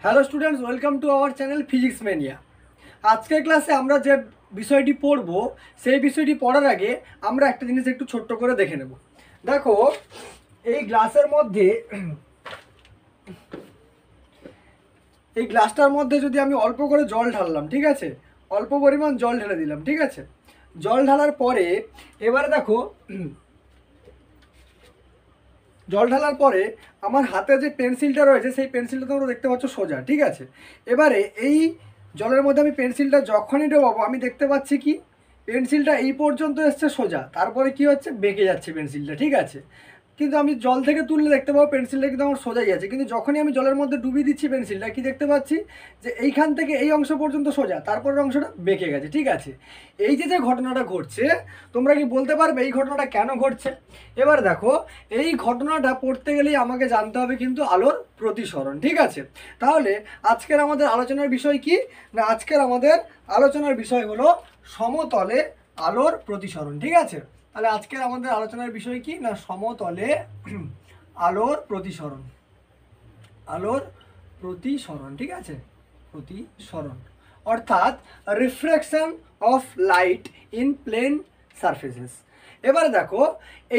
Hello students, welcome to our channel physics mania. আজকের ক্লাসে আমরা যে বিষয়টি পড়ব সেই বিষয়টি পড়ার আগে আমরা একটা জিনিস একটু ছোট্ট করে দেখে নেব। দেখো, এই গ্লাসের মধ্যে এই গ্লাসটার মধ্যে যদি আমি অল্প করে জল ঢাললাম, ঠিক আছে, অল্প পরিমাণ জল ঢেলে দিলাম, ঠিক আছে। জল ঢালার পরে এবারে দেখো, জল ঢালার পরে আমার হাতে যে পেন্সিলটা রয়েছে সেই পেন্সিলটা তোমরা দেখতে পাচ্ছ সোজা, ঠিক আছে। এবারে এই জলের মধ্যে আমি পেন্সিলটা যখনই ডোবাবো আমি দেখতে পাচ্ছি কি পেন্সিলটা এই পর্যন্ত এসছে সোজা, তারপরে কি হচ্ছে বেঁকে যাচ্ছে পেন্সিলটা, ঠিক আছে। কিন্তু আমি জল থেকে তুললে দেখতে পাবো পেন্সিলটা কিন্তু আমার সোজাই আছে, কিন্তু যখনই আমি জলের মধ্যে ডুবিয়ে দিচ্ছি পেন্সিলটা কি দেখতে পাচ্ছি যে এইখান থেকে এই অংশ পর্যন্ত সোজা, তারপরের অংশটা বেঁকে গেছে, ঠিক আছে। এই যে যে ঘটনাটা ঘটছে তোমরা কি বলতে পারবে এই ঘটনাটা কেন ঘটছে? এবার দেখো, এই ঘটনাটা পড়তে গেলেই আমাকে জানতে হবে কিন্তু আলোর প্রতিসরণ, ঠিক আছে। তাহলে আজকের আমাদের আলোচনার বিষয় কি না, আজকের আমাদের আলোচনার বিষয় হলো সমতলে আলোর প্রতিসরণ, ঠিক আছে। তাহলে আজকের আমাদের আলোচনার বিষয় কি না, সমতলে আলোর প্রতিসরণ, আলোর প্রতিসরণ, ঠিক আছে, প্রতিসরণ অর্থাৎ reflection of light in plane surfaces. এবারে দেখো,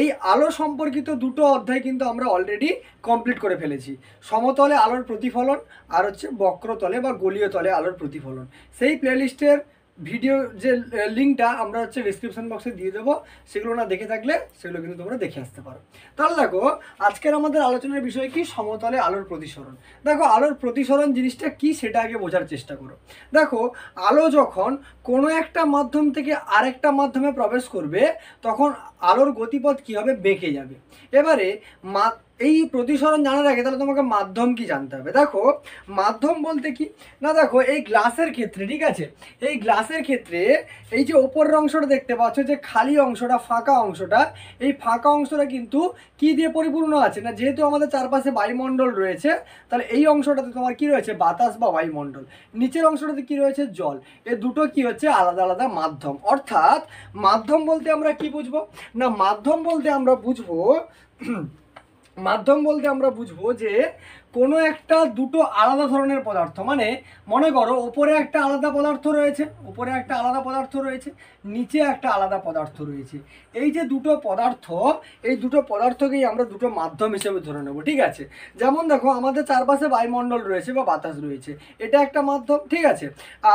এই আলো সম্পর্কিত দুটো অধ্যায় কিন্তু আমরা অলরেডি কমপ্লিট করে ফেলেছি। সমতলে আলোর প্রতিফলন আর হচ্ছে বক্রতলে বা গোলীয় তলে আলোর প্রতিফলন। সেই প্লেলিস্টের ভিডিও যে লিঙ্কটা আমরা হচ্ছে ডিসক্রিপশন বক্সে দিয়ে দেবো, সেগুলো না দেখে থাকলে সেগুলো কিন্তু তোমরা দেখে আসতে পারো। তাহলে দেখো, আজকের আমাদের আলোচনার বিষয় কি, সমতলে আলোর প্রতিসরণ। দেখো, আলোর প্রতিসরণ জিনিসটা কি সেটা আগে বোঝার চেষ্টা করো। দেখো, আলো যখন কোনো একটা মাধ্যম থেকে আরেকটা মাধ্যমে প্রবেশ করবে তখন আলোর গতিপথ কী হবে, বেঁকে যাবে। এবারে এই প্রতিসরণ জানার আগে তাহলে তোমাকে মাধ্যম কি জানতে হবে। দেখো, মাধ্যম বলতে কি না, দেখো এই গ্লাসের ক্ষেত্রে, ঠিক আছে, এই গ্লাসের ক্ষেত্রে এই যে ওপরের অংশটা দেখতে পাচ্ছ, যে খালি অংশটা, ফাঁকা অংশটা, এই ফাঁকা অংশটা কিন্তু কি দিয়ে পরিপূর্ণ আছে না, যেহেতু আমাদের চারপাশে বায়ুমণ্ডল রয়েছে তাহলে এই অংশটাতে তোমার কি রয়েছে, বাতাস বা বায়ুমণ্ডল। নিচের অংশটাতে কি রয়েছে, জল। এ দুটো কি হচ্ছে, আলাদা আলাদা মাধ্যম। অর্থাৎ মাধ্যম বলতে আমরা কি বুঝবো না, মাধ্যম বলতে আমরা বুঝবো যে কোনো একটা দুটো আলাদা ধরনের পদার্থ, মানে মনে করো ওপরে একটা আলাদা পদার্থ রয়েছে, নিচে একটা আলাদা পদার্থ রয়েছে। এই যে দুটো পদার্থ, এই দুটো পদার্থকেই আমরা দুটো মাধ্যম হিসেবে ধরে নেব, ঠিক আছে। যেমন দেখো, আমাদের চারপাশে বায়ুমণ্ডল রয়েছে বা বাতাস রয়েছে, এটা একটা মাধ্যম, ঠিক আছে।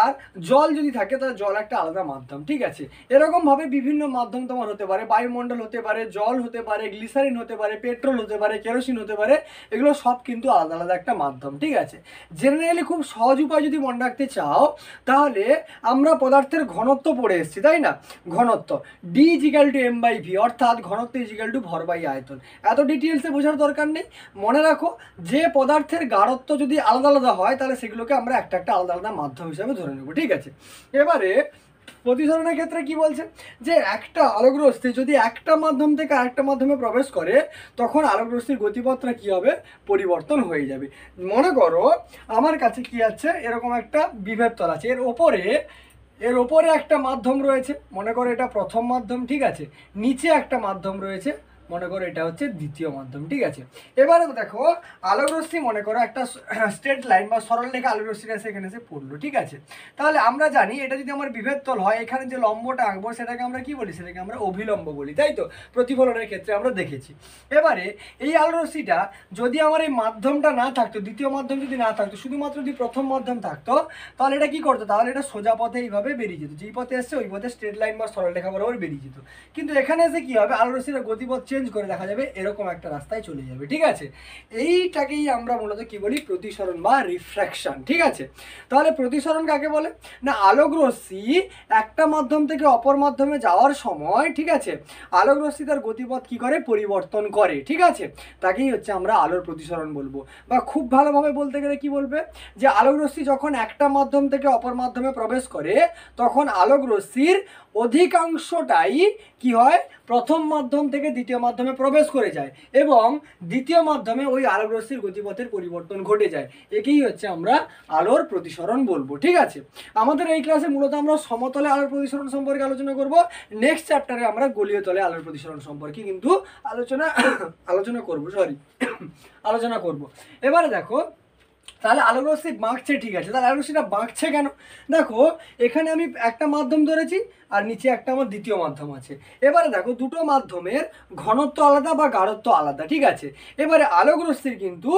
আর জল যদি থাকে তাহলে জল একটা আলাদা মাধ্যম, ঠিক আছে। এরকমভাবে বিভিন্ন মাধ্যম তোমার হতে পারে, বায়ুমণ্ডল হতে পারে, জল হতে পারে, গ্লিসারিন হতে পারে, পেট্রোল হতে পারে, কেরোসিন হতে পারে, এগুলো সব কিন্তু আলাদা আলাদা একটা মাধ্যম, ঠিক আছে। জেনারেলি খুব সহজ উপায় যদি মনে রাখতে চাও তাহলে আমরা পদার্থের ঘনত্ব পড়ে এসেছি, তাই না। ঘনত্ব D is equal to M by V, অর্থাৎ ঘনত্ব ইজিক্যাল টু ভর বাই আয়তন। এত ডিটেলসে বোঝার দরকার নেই। মনে রাখো, যে পদার্থের গাঢ়ত্ব যদি আলাদা আলাদা হয় তাহলে সেগুলোকে আমরা একটা একটা আলাদা আলাদা মাধ্যম হিসাবে ধরে নেব, ঠিক আছে। এবারে প্রতিসরণের ক্ষেত্রে কি বলছে, যে একটা আলোকরশ্মি যদি একটা মাধ্যম থেকে আরেকটা মাধ্যমে প্রবেশ করে তখন আলোকরশ্মির গতিপথটা কি হবে, পরিবর্তন হয়ে যাবে। মনে করো আমার কাছে কি আছে, এরকম একটা বিভেদ তল আছে, এর ওপরে একটা মাধ্যম রয়েছে, মনে করো এটা প্রথম মাধ্যম, ঠিক আছে। নিচে একটা মাধ্যম রয়েছে, মনে করো এটা হচ্ছে দ্বিতীয় মাধ্যম, ঠিক আছে। এবারে দেখো, আলোকরশ্মি মনে করো একটা স্ট্রেট লাইন বা সরল রেখা আলোকরশ্মিটা সেখানে এসে পড়লো, ঠিক আছে। তাহলে আমরা জানি এটা যদি আমার বিভেদ তল হয়, এখানে যে লম্বটা আঁকবো সেটাকে আমরা কি বলি, সেটাকে আমরা অভিলম্ব বলি, তাই তো। প্রতিফলনের ক্ষেত্রে আমরা দেখেছি। এবারে এই আলোকরশ্মিটা যদি আমার এই মাধ্যমটা না থাকতো, দ্বিতীয় মাধ্যম যদি না থাকতো, শুধুমাত্র যদি প্রথম মাধ্যম থাকতো, তাহলে এটা কি করতো, তাহলে এটা সোজা পথে এইভাবে বেরিয়ে যেত, যেই পথে এসছে ওই পথে স্ট্রেট লাইন বা সরল রেখা বরাবর বেরিয়ে যেত। কিন্তু এখানে এসে কি হবে, আলোকরশ্মির গতিপথ চেঞ্জ করে দেখা যাবে এরকম একটা রাস্তায় চলে যাবে, ঠিক আছে। এইটাকেই আমরা মূলত কি বলি, প্রতিসরণ বা রিফ্র্যাকশন, ঠিক আছে। তাহলে প্রতিসরণ কাকে বলে না, আলোকরশ্মি একটা মাধ্যম থেকে অপর মাধ্যমে যাওয়ার সময়, ঠিক আছে, আলোকরশ্মি তার গতিপথ কি করে, পরিবর্তন করে, ঠিক আছে। তাকেই হচ্ছে আমরা আলোর প্রতিসরণ বলবো। বা খুব ভালোভাবে বলতে গেলে কি বলবে, যে আলোকরশ্মি যখন একটা মাধ্যম থেকে অপর মাধ্যমে প্রবেশ করে তখন আলোকরশ্মির অধিকাংশটাই কি হয়, প্রথম মাধ্যম থেকে দ্বিতীয় মাধ্যমে প্রবেশ করে যায় এবং দ্বিতীয় মাধ্যমে ওই আলোকরশ্মির গতিপথের পরিবর্তন ঘটে যায়। একেই হচ্ছে আমরা আলোর প্রতিসরণ বলবো, ঠিক আছে। আমাদের এই ক্লাসে মূলত আমরা সমতলে আলোর প্রতিসরণ সম্পর্কে আলোচনা করব। নেক্সট চ্যাপ্টারে আমরা গোলীয় তলে আলোর প্রতিসরণ সম্পর্কে কিন্তু আলোচনা করব। এবারে দেখো, তাহলে আলোক রশ্মি বাঁকছে, ঠিক আছে। তাহলে আলোক রশ্মিটা বাঁকছে কেন? দেখো এখানে আমি একটা মাধ্যম ধরেছি আর নিচে একটা আমার দ্বিতীয় মাধ্যম আছে। এবারে দেখো দুটো মাধ্যমের ঘনত্ব আলাদা বা গাঢ়ত্ব আলাদা, ঠিক আছে। এবারে আলোক রশ্মির কিন্তু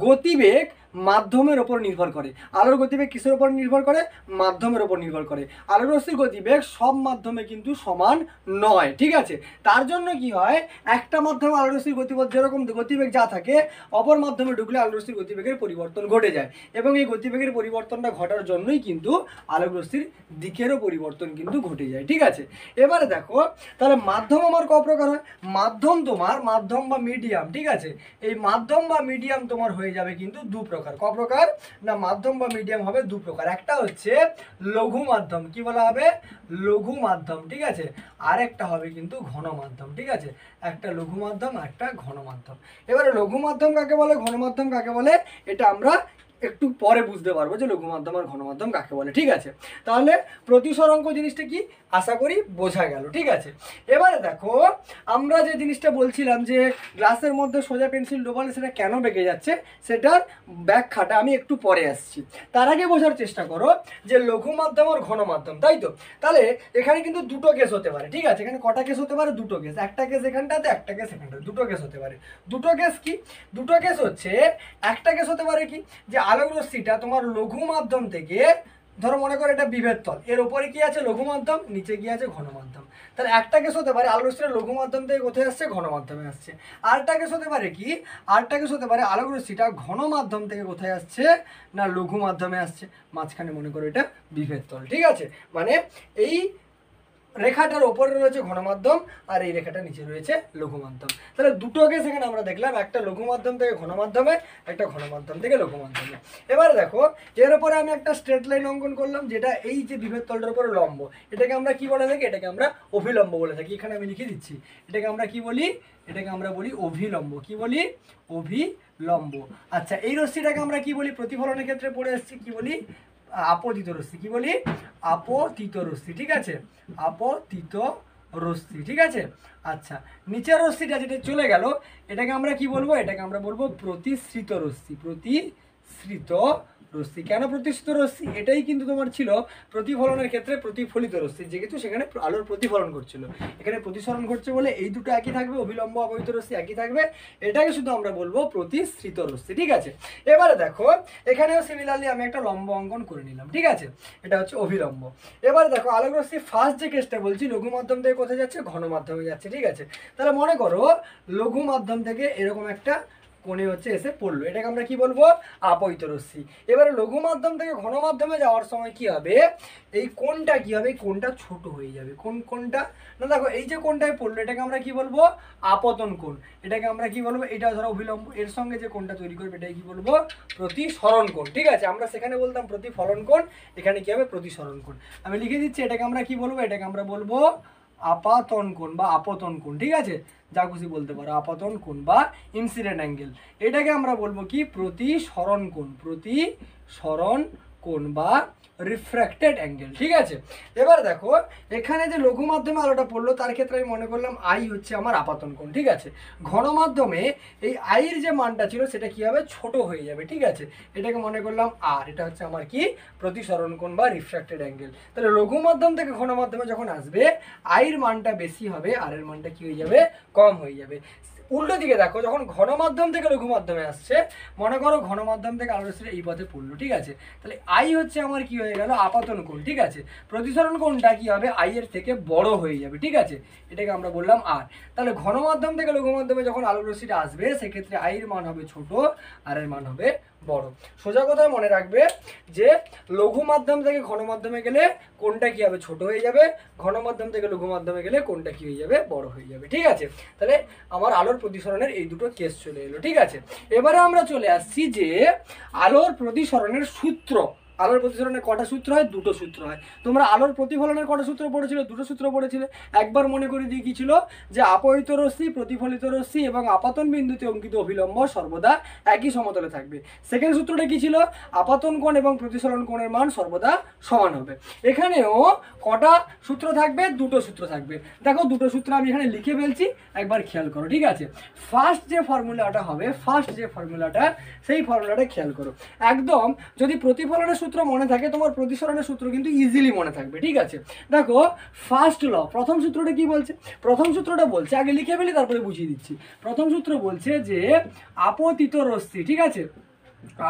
গতিবেগ মাধ্যমের ওপর নির্ভর করে। আলোর গতিবেগ কিসের ওপর নির্ভর করে? মাধ্যমের ওপর নির্ভর করে। আলোক রশ্মির গতিবেগ সব মাধ্যমে কিন্তু সমান নয়, ঠিক আছে। তার জন্য কি হয়, একটা মাধ্যমে আলোক রশ্মির গতিবেগ যেরকম গতিবেগ যা থাকে, অপর মাধ্যমে ঢুকলে আলোক রশ্মির গতিবেগের পরিবর্তন ঘটে যায়, এবং এই গতিবেগের পরিবর্তনটা ঘটার জন্যই কিন্তু আলোক রশ্মির দিকেরও পরিবর্তন কিন্তু ঘটে যায়, ঠিক আছে। এবারে দেখো তাহলে মাধ্যম আমার ক প্রকার হয়? মাধ্যম তোমার, মাধ্যম বা মিডিয়াম, ঠিক আছে। এই মাধ্যম বা মিডিয়াম তোমার হয়ে যাবে কিন্তু দু প্রকার। ক প্রকার? না মাধ্যম বা মিডিয়াম হবে দু প্রকার। একটা হচ্ছে লঘু মাধ্যম, কি বলা হবে? লঘু মাধ্যম, ঠিক আছে। আর একটা হবে কিন্তু ঘন মাধ্যম, ঠিক আছে। একটা লঘু মাধ্যম, একটা ঘন মাধ্যম। এবারে লঘু মাধ্যম কাকে বলে, ঘন মাধ্যম কাকে বলে, এটা আমরা একটু পরে বুঝতে পারবো যে লঘু মাধ্যম আর ঘন মাধ্যম কাকে বলে, ঠিক আছে। তাহলে প্রতিসরাঙ্ক জিনিসটা কি, আশা করি বোঝা গেল, ঠিক আছে। এবারে দেখো আমরা যে জিনিসটা বলছিলাম যে গ্লাসের মধ্যে সোজা পেন্সিল ডোবালে সেটা কেন বেঁকে যাচ্ছে, সেটার ব্যাখ্যাটা আমি একটু পরে আসছি। তার আগে বোঝার চেষ্টা করো যে লঘু মাধ্যম আর ঘন মাধ্যম, তাই তো। তাহলে এখানে কিন্তু দুটো কেস হতে পারে, ঠিক আছে। এখানে কটা কেস হতে পারে? দুটো কেস। একটা কেস এখানটাতে, একটা কেস এখানটাতে, দুটো কেস হতে পারে। দুটো কেস কি? দুটো কেস হচ্ছে, একটা কেস হতে পারে কি, যে আলোক রশ্মিটা তোমার লঘু মাধ্যম থেকে, ধরো মনে করো এটা বিভেদ তল, এর উপরে কি আছে? লঘু মাধ্যম, নিচে কি আছে? ঘন মাধ্যম। তাহলে একটা কেস হতে পারে আলোক রশ্মিটা লঘু মাধ্যম থেকে কোথায় আসছে? ঘন মাধ্যমে আসছে। আরেকটা কেস হতে পারে কি, আরেকটা কেস হতে পারে আলোক রশ্মিটা ঘন মাধ্যম থেকে কোথায় আসছে? না লঘু মাধ্যমে আসছে। মাঝখানে মনে করো এটা বিভেদ তল, ঠিক আছে। মানে এই রেখাটার ওপরে রয়েছে ঘন মাধ্যম আর এই রেখাটার নিচে রয়েছে লঘু মাধ্যম। তাহলে দুটো কেস এখানে আমরা দেখলাম, একটা লঘু মাধ্যম থেকে ঘন মাধ্যমে, একটা ঘন মাধ্যম থেকে লঘু মাধ্যমে। এবারে দেখো এর উপরে আমি একটা স্ট্রেট লাইন অঙ্কন করলাম, যেটা এই যে বিভেদ তলটার উপরে লম্ব। এটাকে আমরা কি বলে থাকি? এটাকে আমরা অভিলম্ব বলে থাকি। এখানে আমি লিখে দিচ্ছি, এটাকে আমরা কি বলি? এটাকে আমরা বলি অভিলম্ব। কি বলি? অভিলম্ব। আচ্ছা এই রশ্মিটাকে আমরা কি বলি? প্রতিফলনের ক্ষেত্রে পড়ে আসছি, কি বলি? আপতিত রশ্মি। কি বলি? আপতিত রশ্মি, ঠিক আছে। আপতিত রশ্মি, ঠিক আছে। আচ্ছা নিচের রশ্মিটা যেটা চলে গেল, এটাকে আমরা কি বলবো? এটাকে আমরা বলবো প্রতিসৃত রশ্মি। প্রতিসৃত রশ্মি। কেন প্রতিসৃত রশ্মি? এটাই কিন্তু তোমার ছিল প্রতিফলনের ক্ষেত্রে প্রতিফলিত রশ্মি, যেহেতু সেখানে আলোর প্রতিফলন করছিল। এখানে প্রতিসরণ ঘটছে বলে এই দুটো একই থাকবে, অভিলম্ব অবহিত রশ্মি একই থাকবে। এটাকে শুধু আমরা বলবো প্রতিসৃত রশ্মি, ঠিক আছে। এবারে দেখো এখানেও সিমিলারলি আমি একটা লম্ব অঙ্কন করে নিলাম, ঠিক আছে। এটা হচ্ছে অভিলম্ব। এবারে দেখো আলোক রশ্মি ফার্স্ট যে কেসটা বলছি, লঘু মাধ্যম থেকে কোথায় যাচ্ছে? ঘন মাধ্যমে যাচ্ছে, ঠিক আছে। তাহলে মনে করো লঘু মাধ্যম থেকে এরকম একটা কোণে হচ্ছে এসে পড়লো, এটাকে আমরা কি বলবো? আপতিত রশ্মি। এবারে লঘু মাধ্যম থেকে ঘন মাধ্যমে যাওয়ার সময় কি হবে? এই কোণটা কি হবে? এই কোণটা ছোট হয়ে যাবে। কোণটা না, দেখো এই যে কোণটায় পড়লো, এটাকে আমরা কি বলবো? আপতন কোণ। এটাকে আমরা কি বলবো? এটা ধরো অভিলম্ব, এর সঙ্গে যে কোণটা তৈরি করবে এটাকে কি বলবো? প্রতিসরণ কোণ, ঠিক আছে। আমরা সেখানে বলতাম প্রতিফলন কোণ, এখানে কি হবে? প্রতিসরণ কোণ। আমি লিখে দিচ্ছি, এটাকে আমরা কি বলবো? এটাকে আমরা বলবো আপাতন কোণ বা আপতন কোণ, ঠিক আছে। যা খুশি বলতে পারো, আপাতন কোণ বা ইনসিডেন্ট অ্যাঙ্গেল। এটাকে আমরা বলবো কি? প্রতিসরণ কোণ। প্রতিসরণ কোণ বা রিফ্র্যাক্টেড অ্যাঙ্গেল, ঠিক আছে। এবার দেখো এখানে যে লঘু মাধ্যমে আলোটা পড়লো, তার ক্ষেত্রে আমি মনে করলাম আই হচ্ছে আমার আপাতন কোণ, ঠিক আছে। ঘন মাধ্যমে এই আইয়ের যে মানটা ছিল সেটা কি হবে? ছোট হয়ে যাবে, ঠিক আছে। এটাকে মনে করলাম আর, এটা হচ্ছে আমার কি? প্রতিসরণ কোণ বা রিফ্র্যাক্টেড অ্যাঙ্গেল। তাহলে লঘু মাধ্যম থেকে ঘন মাধ্যমে যখন আসবে, আইয়ের মানটা বেশি হবে, আর এর মানটা কি হয়ে যাবে? কম হয়ে যাবে। উল্টো দিকে দেখো, যখন ঘন মাধ্যম থেকে লঘু মাধ্যমে আসছে, মনে করো ঘন মাধ্যম থেকে আলোক রশ্মিটা এই পথে পড়লো, ঠিক আছে। তাহলে আই হচ্ছে আমার কি হয়ে গেল? আপাতন কোণ, ঠিক আছে। প্রতিসরণ কোণটা কি হবে? আই এর থেকে বড় হয়ে যাবে, ঠিক আছে। এটাকে আমরা বললাম আর। তাহলে ঘন মাধ্যম থেকে লঘু মাধ্যমে যখন আলোক রশ্মিটা আসবে, সেক্ষেত্রে আই এর মান হবে ছোট আর এর মান হবে বড়। সোজা কথায় মনে রাখবে যে লঘু মাধ্যম থেকে ঘন মাধ্যমে গেলে কোনটা কি হবে? ছোট হয়ে যাবে। ঘন মাধ্যম থেকে লঘু মাধ্যমে গেলে কোনটা কি হয়ে যাবে? বড় হয়ে যাবে, ঠিক আছে। তাহলে আমার আলোর প্রতিসরণের এই দুটো কেস চলে এলো, ঠিক আছে। এবারে আমরা চলে আসছি যে আলোর প্রতিসরণের সূত্র আলোর প্রতিসরণের কটা সূত্র হয়? দুটো সূত্র হয়। তোমরা আলোর প্রতিফলনের কটা সূত্র পড়েছিলে? দুটো সূত্র পড়েছিলে। একবার মনে করে দিয়ে কি ছিল যে আপতিত রশ্মি, প্রতিফলিত রশ্মি এবং আপাতন বিন্দুতে অঙ্কিত অভিলম্ব সর্বদা একই সমতলে থাকবে। সেকেন্ড সূত্রটা কি ছিল? আপাতন কোণ এবং প্রতিসরণ কোণের মান সর্বদা সমান হবে। এখানেও কটা সূত্র থাকবে? দুটো সূত্র থাকবে। দেখো দুটো সূত্র আমি এখানে লিখে ফেলছি, একবার খেয়াল করো, ঠিক আছে? ফার্স্ট যে ফর্মুলাটা হবে, সেই ফর্মুলাটা খেয়াল করো একদম। যদি প্রতিফলনের সূত্র মনে থাকে, তোমার প্রতিসরণের সূত্র কিন্তু ইজিলি মনে থাকবে, ঠিক আছে? দেখো ফার্স্ট ল, প্রথম সূত্রটা কি বলছে? প্রথম সূত্রটা বলছে, আগে লিখে ফেলি তারপরে বুঝিয়ে দিচ্ছি। প্রথম সূত্র বলছে যে আপতিত রশ্মি, ঠিক আছে?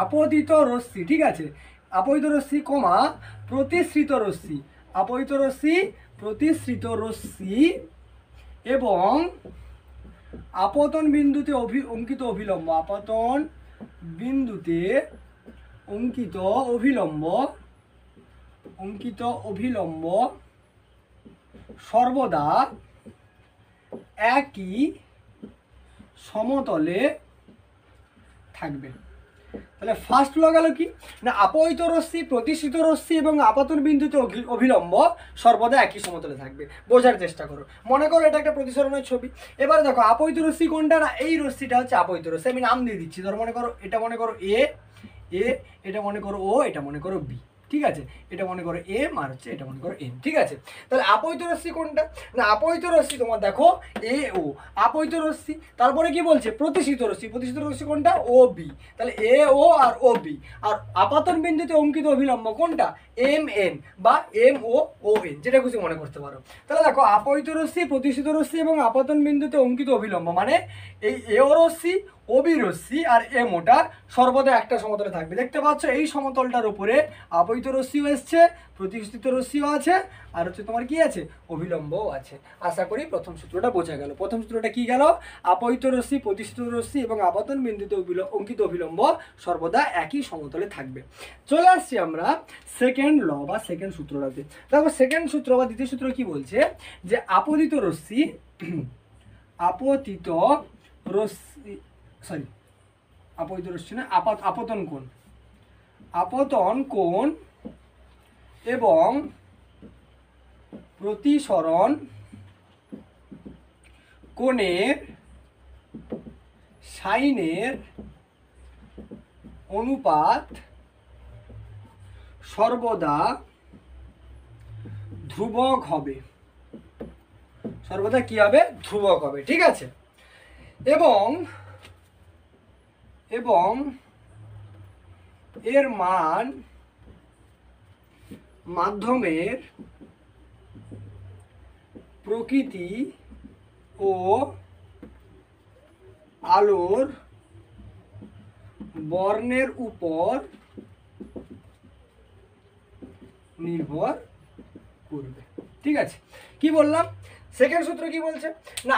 আপতিত রশ্মি, ঠিক আছে? আপতিত রশ্মি কমা প্রতিসৃত রশ্মি, আপতিত রশ্মি, প্রতিসৃত রশ্মি এবং আপতন বিন্দুতে অঙ্কিত অভিলম্ব, আপতন বিন্দুতে অঙ্কিত অভিলম্ব সর্বদা একই সমতলে থাকবে। তাহলে ফার্স্ট ল গেল কি না, আপতিত রশ্মি, প্রতিসৃত রশ্মি এবং আপতন বিন্দুতে অভিলম্ব সর্বদা একই সমতলে থাকবে। বোঝার চেষ্টা করো, মনে করো এটা একটা প্রতিসরণের ছবি। এবার দেখো আপতিত রশ্মি কোনটা? না এই রশ্মিটা হচ্ছে আপতিত রশ্মি। আমি নাম দিয়ে দিচ্ছি, ধরো মনে করো এটা মনে করো এ, এটা মনে করো ও, এটা মনে করো বি, ঠিক আছে? এটা মনে করো এম আর হচ্ছে এটা মনে করো এন, ঠিক আছে? তাহলে আপতিত রশ্মি কোনটা? না আপতিত রশ্মি তোমার দেখো এ ও, আপতিত রশ্মি। তারপরে কি বলছে? প্রতিসৃত রশ্মি, প্রতিসৃত রশ্মি কোনটা? ও বি। তাহলে এ ও আর ও বি। আর আপাতন বিন্দুতে অঙ্কিত অভিলম্ব কোনটা? এম এন বা এম ও ও এন, যেটা খুশি মনে করতে পারো। তাহলে দেখো আপতিত রশ্মি, প্রতিসৃত রশ্মি এবং আপতন বিন্দুতে অঙ্কিত অভিলম্ব মানে এই এ ও রশ্মি, ওবি রশ্মি আর এম ওটা সর্বদা একটা সমতলে থাকবে। দেখতে পাচ্ছ এই সমতলটার উপরে আপতিত রশ্মিও এসছে, প্রতিসৃত রশ্মিও আছে, আর হচ্ছে তোমার কি আছে? অভিলম্বও আছে। আশা করি প্রথম সূত্রটা বোঝা গেল। প্রথম সূত্রটা কি গেল? আপতিত রশ্মি, প্রতিসৃত রশ্মি এবং আপতন বিন্দুতে অঙ্কিত অভিলম্ব সর্বদা একই সমতলে থাকবে। চলে আসছি আমরা সেকেন্ড ল বা সেকেন্ড সূত্রটাতে। দেখো সেকেন্ড সূত্র বা দ্বিতীয় সূত্র কি বলছে যে আপতিত রশ্মি, আপতিত রশ্মি আপতিত রশ্মি না, আপতন কোণ, আপতন কোণ এবং প্রতিসরণ কোণের সাইনের অনুপাত সর্বদা ধ্রুবক হবে। সর্বদা কি হবে? ধ্রুবক হবে, ঠিক আছে? এবং এর মান মাধ্যমের প্রকৃতি ও আলোর বর্ণের উপর নির্ভর করবে, ঠিক আছে? কি বললাম? সেকেন্ড সূত্র কি বলছে না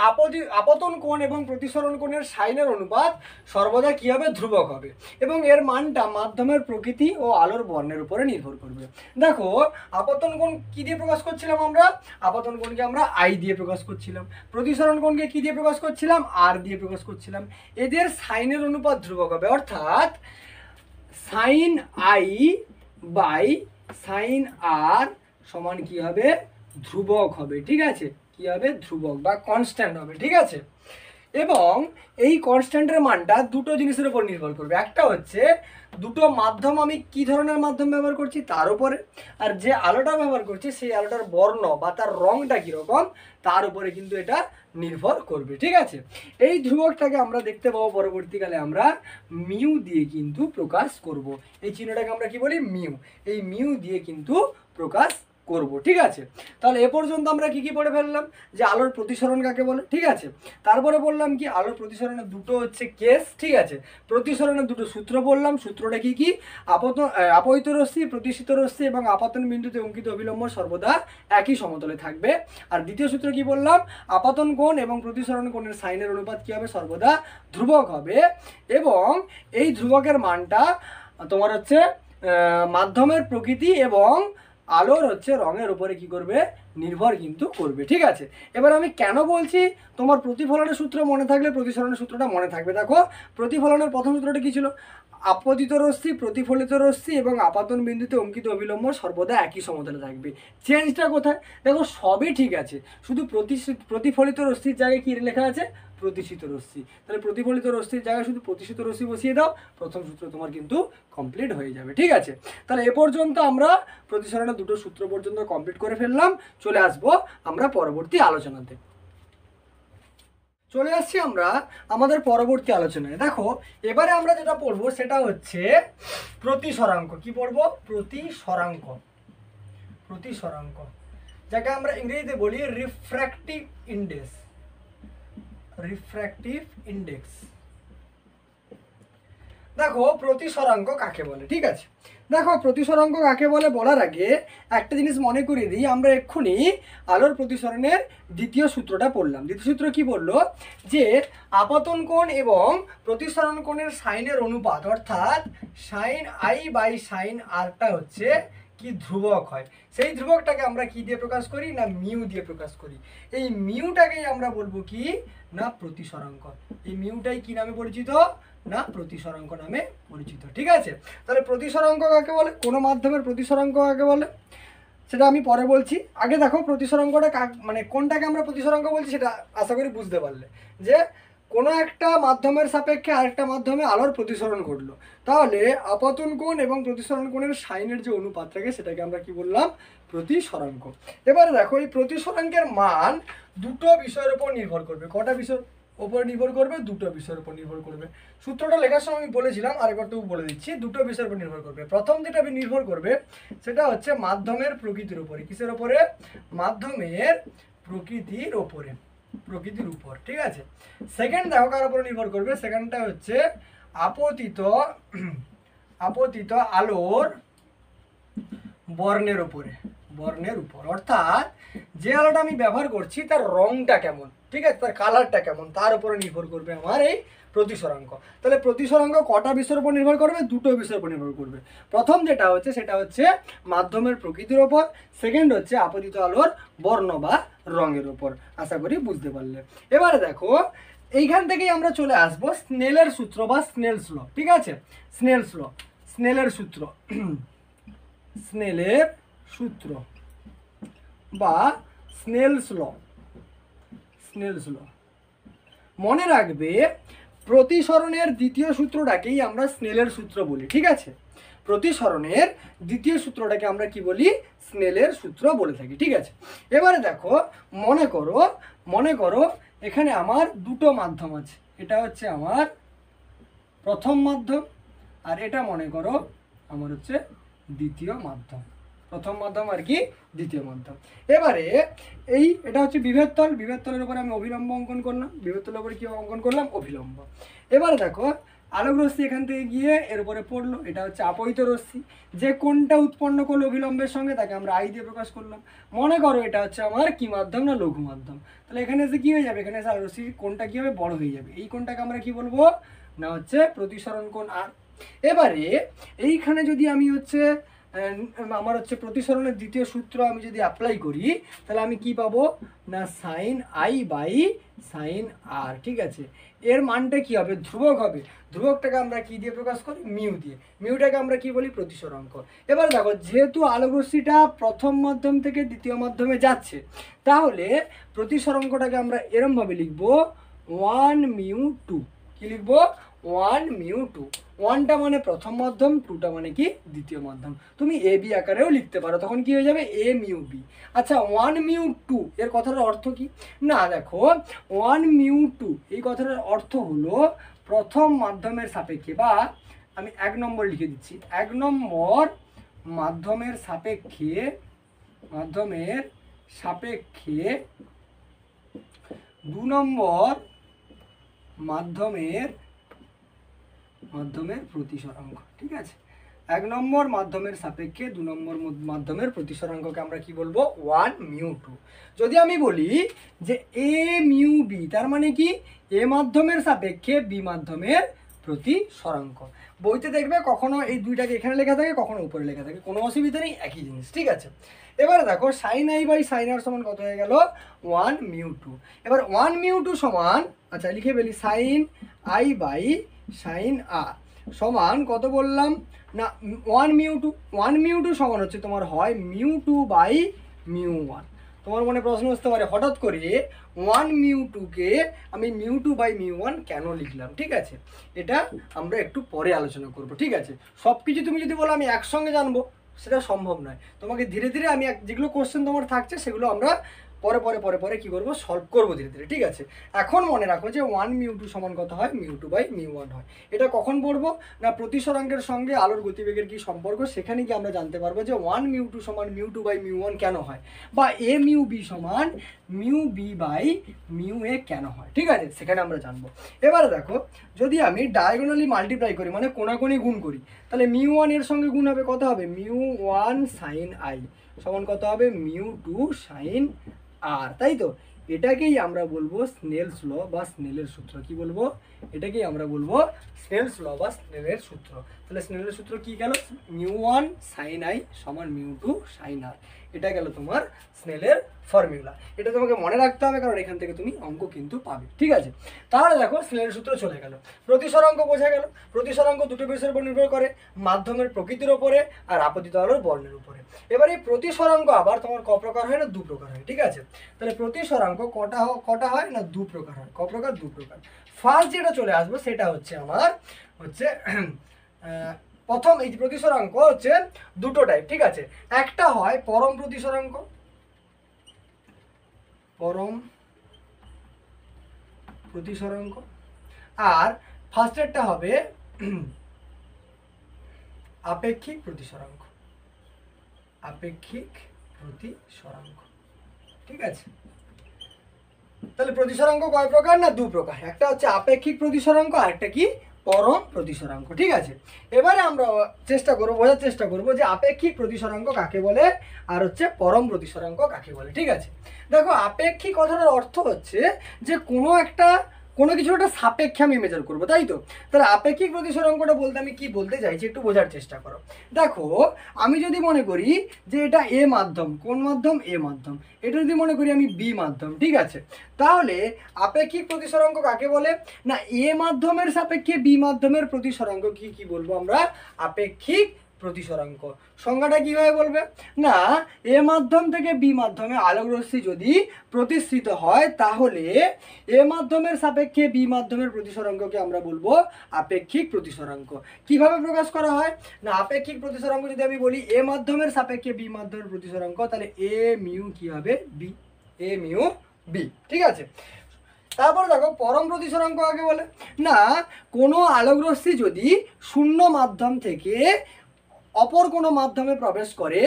আপতন কোণ এবং প্রতিসরণ কোণের সাইনের অনুপাত সর্বদা কি হবে? ধ্রুবক হবে এবং এর মানটা মাধ্যমের প্রকৃতি ও আলোর বর্ণের উপরে নির্ভর করবে। দেখো আপতন কোণ কি দিয়ে প্রকাশ করছিলাম আমরা? আপতন কোণকে আমরা আই দিয়ে প্রকাশ করছিলাম। প্রতিসরণ কোণকে কি দিয়ে প্রকাশ করছিলাম? আর দিয়ে প্রকাশ করছিলাম। এদের সাইনের অনুপাত ধ্রুবক হবে, অর্থাৎ সাইন আই বাই সাইন আর সমান কি হবে? ধ্রুবক হবে, ঠিক আছে? কি হবে? ধ্রুবক বা কনস্ট্যান্ট হবে, ঠিক আছে? এবং এই কনস্ট্যান্টের মানটা দুটো জিনিসের উপর নির্ভর করবে। একটা হচ্ছে দুটো মাধ্যম, আমি কি ধরনের মাধ্যম ব্যবহার করছি তার উপরে, আর যে আলোটা ব্যবহার করছি সেই আলোটার বর্ণ বা তার রংটা কীরকম তার উপরে কিন্তু এটা নির্ভর করবে, ঠিক আছে? এই ধ্রুবকটাকে আমরা দেখতে পাবো পরবর্তীকালে আমরা মিউ দিয়ে কিন্তু প্রকাশ করব। এই চিহ্নটাকে আমরা কি বলি? মিউ। এই মিউ দিয়ে কিন্তু প্রকাশ করব, ঠিক আছে? তাহলে এ পর্যন্ত আমরা কি কি পড়ে ফেললাম? যে আলোর প্রতিসরণ কাকে বলে, ঠিক আছে? তারপরে বললাম কি আলোর প্রতিসরণের দুটো হচ্ছে কেস, ঠিক আছে? প্রতিসরণের দুটো সূত্র বললাম। সূত্রটা কি কি? আপতিত রশ্মি, প্রতিসৃত রশ্মি এবং আপতন বিন্দুতে অঙ্কিত অভিলম্ব সর্বদা একই সমতলে থাকবে। আর দ্বিতীয় সূত্র কি বললাম? আপতন কোণ এবং প্রতিসরণ কোণের সাইনের অনুপাত কি হবে? সর্বদা ধ্রুবক হবে এবং এই ধ্রুবকের মানটা তোমার হচ্ছে মাধ্যমের প্রকৃতি এবং আলোর হচ্ছে রঙের উপরে কি করবে? নির্ভর কিন্তু করবে, ঠিক আছে? এবার আমি কেন বলছি তোমার প্রতিফলনের সূত্র মনে থাকলে প্রতিসরণের সূত্রটা মনে থাকবে। দেখো প্রতিফলনের প্রথম সূত্রটা কি ছিল? আপতিত রশ্মি, প্রতিফলিত রশ্মি এবং আপাতন বিন্দুতে অঙ্কিত অভিলম্ব সর্বদা একই সমতলে থাকবে। চেঞ্জটা কোথায়? দেখো সবই ঠিক আছে, শুধু প্রতিফলিত রশ্মির জায়গায় কী লেখা আছে? প্রতিসিত রশ্মি। তাহলে প্রতিফলিত রশ্মির জায়গায় শুধু প্রতিসিত রশ্মি বসিয়ে দাও, প্রথম সূত্র তোমার কিন্তু কমপ্লিট হয়ে যাবে। ঠিক আছে, তাহলে এ পর্যন্ত আমরা প্রতিসরণের দুটো সূত্র পর্যন্ত কমপ্লিট করে ফেললাম। চলে আসবো আমরা পরবর্তী আলোচনাতে। চলে আসছি আমরা আমাদের পরবর্তী আলোচনায়। দেখো এবারে আমরা যেটা পড়বো সেটা হচ্ছে প্রতিসরাঙ্ক। কি পড়বো? প্রতিসরাঙ্ক। প্রতিসরাঙ্ক যাকে আমরা ইংরেজিতে বলি রিফ্র্যাক্টিভ ইন্ডেক্স। Refractive index. দেখো প্রতিসরাঙ্ক কাকে বলে। ঠিক আছে, দেখো প্রতিসরাঙ্ক কাকে বলে বলার আগে একটা জিনিস মনে করিয়ে দিই। আমরা এক্ষুনি আলোর প্রতিসরণের দ্বিতীয় সূত্রটা পড়লাম। দ্বিতীয় সূত্র কি বললো? যে আপাতন কোণ এবং প্রতিসরণ কোণের সাইনের অনুপাত, অর্থাৎ সাইন আই বাই সাইন আরটা হচ্ছে কি ধ্রুবক হয়। সেই ধ্রুবকটাকে আমরা কি দিয়ে প্রকাশ করি? না মিউ দিয়ে প্রকাশ করি। এই মিউটাকেই আমরা বলবো কি? না প্রতিসরাঙ্ক। এই মিউটাই কি নামে পরিচিত? না প্রতিসরাঙ্ক নামে পরিচিত। ঠিক আছে, তাহলে প্রতিসরাঙ্ক কাকে বলে? কোনো মাধ্যমের প্রতিসরাঙ্ক কাকে বলে সেটা আমি পরে বলছি। আগে দেখো প্রতিসরাঙ্কটা মানে কোনটাকে আমরা প্রতিসরাঙ্ক বলছি সেটা আশা করি বুঝতে পারলে। যে কোনো একটা মাধ্যমের সাপেক্ষে আরেকটা মাধ্যমে আলোর প্রতিসরণ ঘটলো, তাহলে আপতন কোণ এবং প্রতিসরণ কোণের সাইনের যে অনুপাত থাকে সেটাকে আমরা কি বললাম? প্রতিসরাঙ্ক। এবারে দেখো এই প্রতিসরাঙ্কের মান দুটো বিষয়ের উপর নির্ভর করবে। কটা বিষয় ওপর নির্ভর করবে? দুটো বিষয়ের উপর নির্ভর করবে। সূত্রটা লেখার সময় আমি বলেছিলাম, আরেকবার তো বলে দিচ্ছি, দুটো বিষয়ের উপর নির্ভর করবে। প্রথম যেটা নির্ভর করবে সেটা হচ্ছে মাধ্যমের প্রকৃতির উপরে। কিসের উপরে? মাধ্যমের প্রকৃতির উপরে। প্রকৃতির উপর। ঠিক আছে, সেকেন্ড দেখো কার উপর নির্ভর করবে? সেকেন্ডটা হচ্ছে আপতিত আলোর বর্ণের উপরে। বর্ণের উপর, অর্থাৎ যে আলোটা আমি ব্যবহার করছি তার রংটা কেমন, ঠিক আছে, তার কালারটা কেমন, তার উপরে নির্ভর করবে আমার এই প্রতিসরাঙ্ক। তাহলে প্রতিসরাঙ্ক কটা বিষয়ের উপর নির্ভর করবে? দুটো বিষয়ের উপর নির্ভর করবে। প্রথম যেটা হচ্ছে সেটা হচ্ছে মাধ্যমের প্রকৃতির ওপর, সেকেন্ড হচ্ছে আপতিত আলোর বর্ণ বা রঙের উপর। আশা করি বুঝতে পারলে। এবারে দেখো এইখান থেকেই আমরা চলে আসবো স্নেলের সূত্র বা স্নেলস ল। ঠিক আছে, স্নেলস ল, স্নেলের সূত্র, স্নেলের সূত্র বা স্নেলস ল। স্নেলস ল মনে রাখবে, প্রতিসরণের দ্বিতীয় সূত্রটাকেই আমরা স্নেলের সূত্র বলি। ঠিক আছে, প্রতিসরণের দ্বিতীয় সূত্রটাকে আমরা কি বলি? স্নেলের সূত্র বলে থাকি। ঠিক আছে, এবারে দেখো মনে করো এখানে আমার দুটো মাধ্যম আছে। এটা হচ্ছে আমার প্রথম মাধ্যম, আর এটা মনে করো আমার হচ্ছে দ্বিতীয় মাধ্যম। প্রথম মাধ্যম আর কি দ্বিতীয় মাধ্যম। এবারে এটা হচ্ছে বিভেদ তল। বিভেদ তলের উপরে আমি অভিলম্ব অঙ্কন করলাম। বিভেদ তলের উপরে কি অঙ্কন করলাম? অভিলম্ব। এবারে দেখো আলোক রশ্মি এখান থেকে গিয়ে এর উপরে পড়লো। এটা হচ্ছে আপতিত রশ্মি। যে কোনটা উৎপন্ন করলো অভিলম্বের সঙ্গে তাকে আমরা আই দিয়ে প্রকাশ করলাম। মনে করো এটা হচ্ছে আমার কি মাধ্যম? না লঘু মাধ্যম। তাহলে এখানে এসে কি হয়ে যাবে? এখানে এসে আলোক রশ্মির কোনটা কি হবে? বড় হয়ে যাবে। এই কোনটাকে আমরা কি বলবো? না হচ্ছে প্রতিসরণ কোণ আর। এবারে এইখানে যদি আমি হচ্ছে আমার হচ্ছে প্রতিসরণের দ্বিতীয় সূত্র আমি যদি অ্যাপ্লাই করি, তাহলে আমি কি পাবো? না sine i by sine r. ঠিক আছে, এর মানটা কি হবে? ধ্রুবক হবে। ধ্রুবকটাকে আমরা কি দিয়ে প্রকাশ করি? মিউ দিয়ে। মিউটাকে আমরা কি বলি? প্রতিসরাঙ্ক। এবার দেখো যেহেতু আলোক রশ্মিটা প্রথম মাধ্যম থেকে দ্বিতীয় মাধ্যমে যাচ্ছে, তাহলে প্রতিসরাঙ্কটাকে আমরা এরমভাবে লিখবো 1 মিউ 2। কি লিখবো? 1 মিউ 2। 1টা মানে প্রথম মাধ্যম, 2টা মানে কি দ্বিতীয় মাধ্যম। তুমি এ বি আকারেও লিখতে পারো, তখন কি হয়ে যাবে? A mu B. আচ্ছা 1 মিউ 2 এর কথাটার অর্থ কি? না দেখো 1 মিউ 2 এই কথাটার অর্থ হলো প্রথম মাধ্যমের সাপেক্ষে, বা আমি 1 নম্বর লিখে দিচ্ছি, 1 নম্বর মাধ্যমের সাপেক্ষে 2 নম্বর মাধ্যমের প্রতিসরাঙ্ক। ঠিক আছে, 1 নম্বর মাধ্যমের সাপেক্ষে 2 নম্বর মাধ্যমের প্রতিসরাঙ্ককে আমরা কি বলবো? 1 মিউ 2। যদি আমি বলি যে এ মিউ বি, তার মানে কি? এ মাধ্যমের সাপেক্ষে বি মাধ্যমের প্রতিসরাঙ্ক। বইতে দেখবে কখনো এই দুইটাকে এখানে লেখা থাকে, কখনো উপরে লেখা থাকে, কোনো অসুবিধা নেই, একই জিনিস। ঠিক আছে, এবারে দেখো সাইন আই বাই সাইন আর সমান কত হয়ে গেল? 1 মিউ 2। এবার 1 মিউ 2 সমান, আচ্ছা লিখে ফেলি, সাইন আই বাই সাইন আর সমান কত বললাম না 1 μ2 সমান হচ্ছে তোমার হয় μ2/μ1। তোমার মনে প্রশ্ন আসতে পারে হঠাৎ করে 1 μ2কে আমি μ2/μ1 কেন লিখলাম, ঠিক আছে, এটা আমরা একটু পরে আলোচনা করব, ঠিক আছে। সব কিছু তুমি যদি বলো আমি একসঙ্গে জানবো সেটা সম্ভব নয়, তোমাকে ধীরে ধীরে আমি যেগুলো কোশ্চেন তোমার থাকছে সেগুলো আমরা পরে পরে পরে পরে কী করবো সলভ করবো ধীরে ধীরে, ঠিক আছে। এখন মনে রাখো যে 1 μ2 সমান কত হয় μ2/μ1 হয়। এটা কখন পড়বো না প্রতিসরাঙ্কের সঙ্গে আলোর গতিবেগের কি সম্পর্ক সেখানে কি আমরা জানতে পারবো যে 1 μ2 সমান μ2/μ1 কেন হয়, বা a μb সমান μb/μa কেন হয়, ঠিক আছে, সেখানে আমরা জানবো। এবারে দেখো যদি আমি ডায়াগোনালি মাল্টিপ্লাই করি মানে কোনাকুনি গুণ করি তাহলে μ1 এর সঙ্গে গুণ হবে কত হবে μ1 sin i সমান কত হবে μ2 sin আর, তাই তো। এটাকেই আমরা বলবো স্নেলস ল বা স্নেলের সূত্র। কি বলবো? এটাকেই আমরা বলবো স্নেলস ল বা স্নেলের সূত্র। তাহলে স্নেলের সূত্র কি গেল? μ1 sin i সমান μ2 sin r। এটা গেল তোমার স্নেলের ফর্মুলা। এটা তোমাকে মনে রাখতে হবে কারণ এখান থেকে তুমি অঙ্ক কিন্তু পাবে, ঠিক আছে। তাহলে দেখো স্নেলের সূত্র চলে গেল, প্রতিসরাঙ্ক বোঝা গেল। প্রতিসরাঙ্ক দুটো বিষয়ের উপর নির্ভর করে, মাধ্যমের প্রকৃতির ওপরে আর আপতিত আলোর বর্ণের উপরে। এবার এই প্রতিসরাঙ্ক আবার তোমার ক প্রকার হয় না দু প্রকার হয়, ঠিক আছে। তাহলে প্রতিসরাঙ্ক কটা হয় না দু প্রকার হয়। ক প্রকার? দু প্রকার। ফার্স্ট যেটা চলে আসবে সেটা হচ্ছে আমার হচ্ছে প্রথম এই প্রতিসরাঙ্ক হচ্ছে দুটো টাইপ, ঠিক আছে। একটা হয় পরম প্রতিসরাঙ্ক, পরম প্রতিসরাঙ্ক, আর ফার্স্টেরটা হবে আপেক্ষিক প্রতিসরাঙ্ক, আপেক্ষিক প্রতিসরাঙ্ক, ঠিক আছে। তাহলে প্রতিসরাঙ্ক কয় প্রকার না দু প্রকার, একটা হচ্ছে আপেক্ষিক প্রতিসরাঙ্ক আর একটা কি পরম প্রতিসরাঙ্ক, ঠিক আছে। এবারে আমরা বোঝার চেষ্টা করবো যে আপেক্ষিক প্রতিসরাঙ্ক কাকে বলে আর হচ্ছে পরম প্রতিসরাঙ্ক কাকে বলে, ঠিক আছে। দেখো আপেক্ষিক কথাটার অর্থ হচ্ছে যে কোনো কিছু একটা সাপেক্ষে আমি মেজার করবো, তাই তো। তাহলে আপেক্ষিক প্রতিসরাঙ্কটা বলতে আমি কি বলতে চাইছি একটু বোঝার চেষ্টা করো। দেখো আমি যদি মনে করি যে এটা এ মাধ্যম, কোন মাধ্যম? এ মাধ্যম। এটা যদি মনে করি আমি বি মাধ্যম, ঠিক আছে, তাহলে আপেক্ষিক প্রতিসরাঙ্ক কাকে বলে না এ মাধ্যমের সাপেক্ষে বি মাধ্যমের প্রতিসরাঙ্ক কি বলবো আমরা? আপেক্ষিক প্রতিসরাঙ্ক। সংজ্ঞাটা কিভাবে বলবে না এ মাধ্যম থেকে বি মাধ্যমে আলোকরশ্মি যদি প্রতিসৃত হয় তাহলে এ মাধ্যমের সাপেক্ষে বি মাধ্যমের প্রতিসরাঙ্ককে আমরা বলবো আপেক্ষিক প্রতিসরাঙ্ক। কিভাবে প্রকাশ করা হয় না আপেক্ষিক প্রতিসরাঙ্ক যদি আমি বলি এ মাধ্যমের সাপেক্ষে বি মাধ্যমের প্রতিসরাঙ্ক তাহলে এ মিউ কি হবে? বি, এ মিউ বি, ঠিক আছে। তারপর দেখো পরম প্রতিসরাঙ্ক কাকে বলে না কোনো আলোকরশ্মি যদি শূন্য মাধ্যম থেকে অপর কোনো মাধ্যমে প্রবেশ করে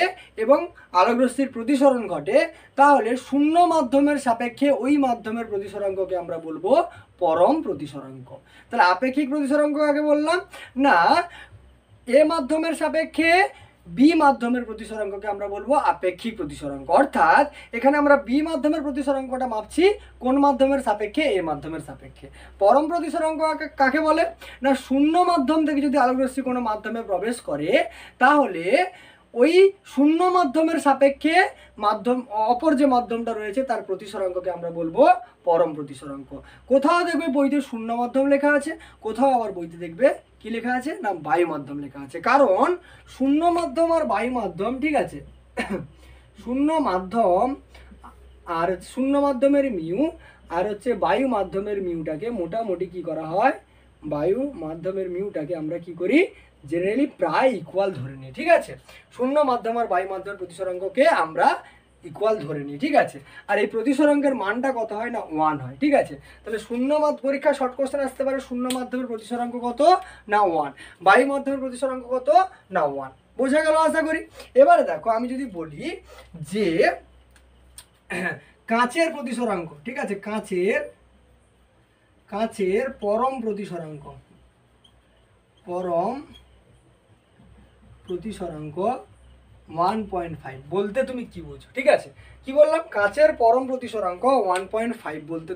এবং আলোকরশ্মির প্রতিসরণ ঘটে তাহলে শূন্য মাধ্যমের সাপেক্ষে ওই মাধ্যমের প্রতিসরাঙ্ককে আমরা বলবো পরম প্রতিসরাঙ্ক। তাহলে আপেক্ষিক প্রতিসরাঙ্ক কাকে বললাম না এ মাধ্যমের সাপেক্ষে বি মাধ্যমের প্রতিসরাঙ্ককে আমরা বলবো আপেক্ষিক প্রতিসরাঙ্ক। অর্থাৎ এখানে আমরা বি মাধ্যমের প্রতিসরাঙ্কটা মাপছি কোন মাধ্যমের সাপেক্ষে? এ মাধ্যমের সাপেক্ষে। পরম প্রতিসরাঙ্ক কাকে বলে না শূন্য মাধ্যম থেকে যদি আলোকরশ্মি কোনো মাধ্যমে প্রবেশ করে তাহলে ওই শূন্য মাধ্যমের সাপেক্ষে অপর যে মাধ্যমটা রয়েছে তার প্রতিসরাঙ্ককে আমরা বলবো পরম প্রতিসরাঙ্ক। কোথাও দেখবে বইতে শূন্য মাধ্যম লেখা আছে, কোথাও আবার বইতে দেখবে কি লেখা আছে না বায়ু মাধ্যম লেখা আছে। কারণ শূন্য মাধ্যম আর বায়ু মাধ্যম, ঠিক আছে, শূন্য মাধ্যম আর শূন্য মাধ্যমের মিউ আর হচ্ছে বায়ু মাধ্যমের মিউটাকে মোটামুটি কি করা হয়? বায়ু মাধ্যমের মিউটাকে আমরা কি করি? জেনারেলি প্রায় ইকুয়াল ধরে নিই, ঠিক আছে। শূন্য মাধ্যম আর বায়ু মাধ্যমের প্রতিসরাঙ্ককে আমরা ইকুয়াল ধরে নিই, ঠিক আছে। আর এই প্রতিসরাঙ্কের মানটা কত হয় না 1 হয়, ঠিক আছে। তাহলে পরীক্ষা শর্ট কোশ্চেন আসতে পারে শূন্য মাধ্যমের প্রতিসরাঙ্ক কত না 1, বায়ু মাধ্যমের প্রতিসরাঙ্ক কত না 1। বোঝা গেল আশা করি। এবারে দেখো আমি যদি বলি যে কাঁচের প্রতিসরাঙ্ক, ঠিক আছে, কাঁচের পরম প্রতিসরাঙ্ক, পরম প্রতিসরাঙ্ক 1.5 বলতে তুমি কি বোঝো? ঠিক আছে, কি বললাম? কাঁচের পরম প্রতিসরাঙ্ক 1.5 বলতে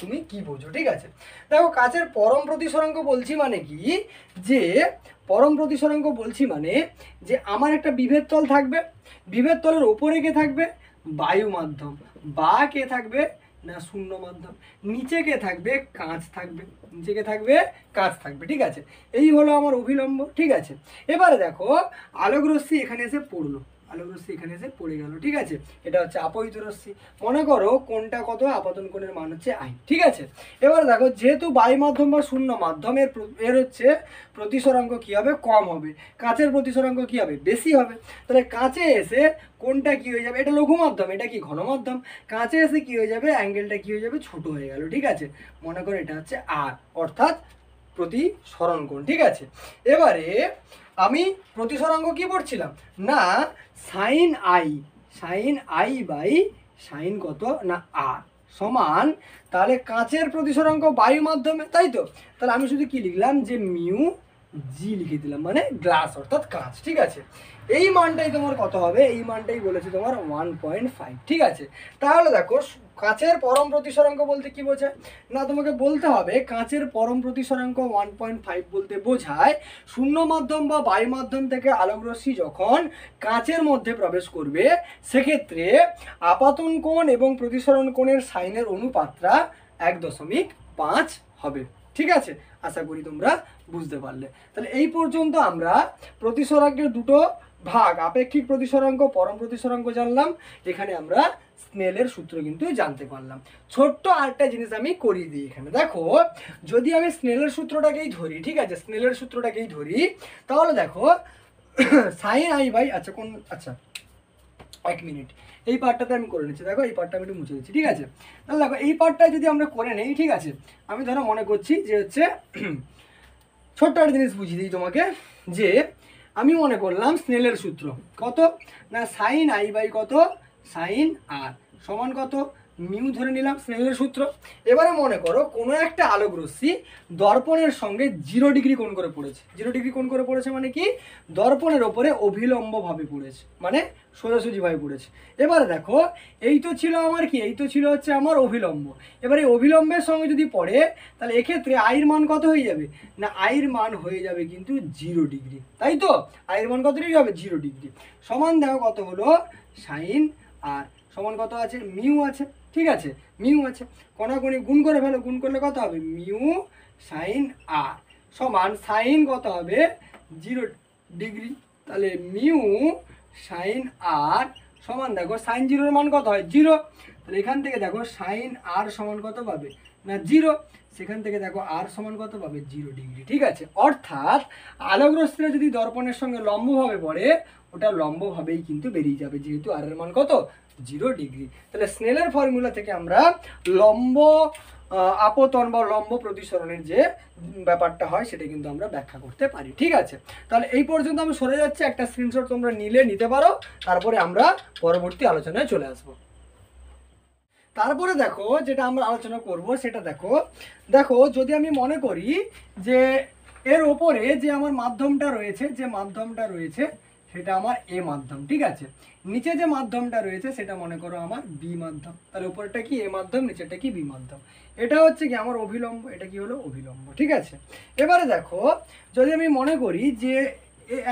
তুমি কি বোঝো? ঠিক আছে, দেখো কাঁচের পরম প্রতিসরাঙ্ক বলছি মানে কি যে পরম প্রতিসরাঙ্ক বলছি মানে যে আমার একটা বিভেদ তল থাকবে, বিভেদ তলের ওপরে কে থাকবে? বায়ু মাধ্যম, বা কে থাকবে? না শূন্য মাধ্যম, নিচে কে থাকবে, কাঁচ থাকবে, নিচে কে থাকবে, কাঁচ থাকবে, ঠিক আছে। এই হলো আমার অভিলম্ব, ঠিক আছে। এবারে দেখো আলোক রশ্মি এখানে এসে পড়লো, আলোক রশ্মি এখানে এসে পড়ে গেল, ঠিক আছে। এটা হচ্ছে আপতিত রশ্মি। মনে করো কোণটা কত, আপতন কোণের মান হচ্ছে আই, ঠিক আছে। এবার দেখো যেহেতু বায়ু মাধ্যম বা শূন্য মাধ্যম এর হচ্ছে প্রতিসরাঙ্ক কি হবে, কম হবে, কাঁচের প্রতিসরাঙ্ক কি হবে, বেশি হবে। তাহলে কাঁচে এসে কোণটা কি হয়ে যাবে, এটা লঘু মাধ্যম, এটা কি ঘন মাধ্যম, কাঁচে এসে কি হয়ে যাবে, অ্যাঙ্গেলটা কি হয়ে যাবে, ছোট হয়ে গেল, ঠিক আছে। মনে করো এটা হচ্ছে আর, অর্থাৎ প্রতিসরণ কোণ, ঠিক আছে। এবারে আমি প্রতিসরাঙ্ক কি পড়ছিলাম না, sine i, sine i by sine কত না আর সমান, তাহলে কাঁচের প্রতিসরাঙ্ক বায়ু মাধ্যমে, তাই তো। তাহলে আমি শুধু কি লিখলাম, যে মিউ জি লিখে দিলাম, মানে গ্লাস অর্থাৎ কাঁচ, ঠিক আছে। এই মানটাই তোমার কত হবে, এই মানটাই বলেছে তোমার 1.5, ঠিক আছে। তাহলে দেখো কাঁচের পরম প্রতিসরাঙ্ক বলতে কি বোঝায় না, তোমাকে বলতে হবে কাঁচের পরম প্রতিসরাঙ্ক 1.5 বলতে বোঝায় শূন্য মাধ্যম বা বায়ু মাধ্যম থেকে আলোক রশ্মি যখন কাঁচের মধ্যে প্রবেশ করবে সেক্ষেত্রে আপাতন কোণ এবং প্রতিসরণ কোণের সাইনের অনুপাতটা 1.5 হবে, ঠিক আছে। আশা করি তোমরা বুঝতে পারলে। তাহলে এই পর্যন্ত আমরা প্রতিসরাঙ্কের দুটো ভাগ, আপেক্ষিক প্রতিসরাঙ্ক, পরম প্রতিসরাঙ্ক জানলাম। এখানে আমরা স্নেলের সূত্র কিন্তু জানতে পারলাম। ছোট্ট আরেকটা জিনিস আমি করিয়ে দিই এখানে, দেখো যদি আমি স্নেলের সূত্রটাকেই ধরি, ঠিক আছে, স্নেলের সূত্রটাকেই ধরি, তাহলে দেখো সাইন আই বাই, আচ্ছা কোন, আচ্ছা এক মিনিট, এই পার্টটাতে আমি করে নিচ্ছি, দেখো এই পার্টটা আমি একটু মুছে দিচ্ছি, ঠিক আছে। তাহলে দেখো এই পার্টটা যদি আমরা করে নেই, ঠিক আছে, আমি ধরো মনে করছি যে হচ্ছে ছোট্ট একটা জিনিস বুঝিয়ে দিই তোমাকে, যে আমি মনে করলাম স্নেলের সূত্র কত না, সাইন আই বাই কত, সাইন আর সমান কত, মিউ ধরে নিলাম স্নেলের সূত্র। এবারে মনে করো কোনো একটা আলোক রশ্মি দর্পণের সঙ্গে 0 ডিগ্রি কোণ করে পড়েছে, 0 ডিগ্রি কোণ করে পড়েছে মানে কি, দর্পণের ওপরে অভিলম্বভাবে পড়েছে, মানে সোজাসুজিভাবে পড়েছে। এবারে দেখো এই তো ছিল আমার কি, এই তো ছিল হচ্ছে আমার অভিলম্ব। এবারে অভিলম্বের সঙ্গে যদি পড়ে তাহলে এক্ষেত্রে আইয়ের মান কত হয়ে যাবে না, আইয়ের মান হয়ে যাবে কিন্তু 0 ডিগ্রি, তাই তো। আইয়ের মান কত ডিগ্রি হবে, 0 ডিগ্রি। সমান দেখো কত হলো, সাইন আর সমান কত আছে, মিউ আছে, ঠিক আছে, মিউ আছে, কোনাকুনি গুণ করে ফেলো, গুণ করলে কত হবে, মিউ সাইন আর সমান সাইন কত হবে, 0 ডিগ্রি। তাহলে মিউ সাইন আর সমান দেখো সাইন 0-এর মান কত হয়, 0। তাহলে এখান থেকে দেখো সাইন আর সমান কত পাবে না 0, সেখান থেকে দেখো আর সমান কত পাবে, 0 ডিগ্রি, ঠিক আছে। অর্থাৎ আলোক রশ্মিটা যদি দর্পণের সঙ্গে লম্বভাবে পড়ে ওটা লম্বভাবেই কিন্তু বেরিয়ে যাবে, যেহেতু আর এর মান কত, 0 ডিগ্রি। তাহলে স্নেলের ফর্মুলা থেকে আমরা লম্ব আপতন বা লম্ব প্রতিসরণের যে ব্যাপারটা হয় সেটা কিন্তু আমরা ব্যাখ্যা করতে পারি, ঠিক আছে। তাহলে এই পর্যন্ত আমি সরে যাচ্ছি, একটা স্ক্রিনশট তোমরা নিতে পারো, তারপরে আমরা পরবর্তী আলোচনায় চলে আসবো। তারপরে দেখো যেটা আমরা আলোচনা করব সেটা দেখো, দেখো যদি আমি মনে করি যে এর ওপরে যে আমার মাধ্যমটা রয়েছে, যে মাধ্যমটা রয়েছে সেটা আমার এ মাধ্যম, ঠিক আছে। নিচে যে মাধ্যমটা রয়েছে সেটা মনে করো আমার বি মাধ্যম, তাহলে উপরেরটা কি এ মাধ্যম, নিচেরটা কি বি মাধ্যম। এটা হচ্ছে কি আমার অভিলম্ব, এটা কি হলো অভিলম্ব, ঠিক আছে। এবারে দেখো যদি আমি মনে করি যে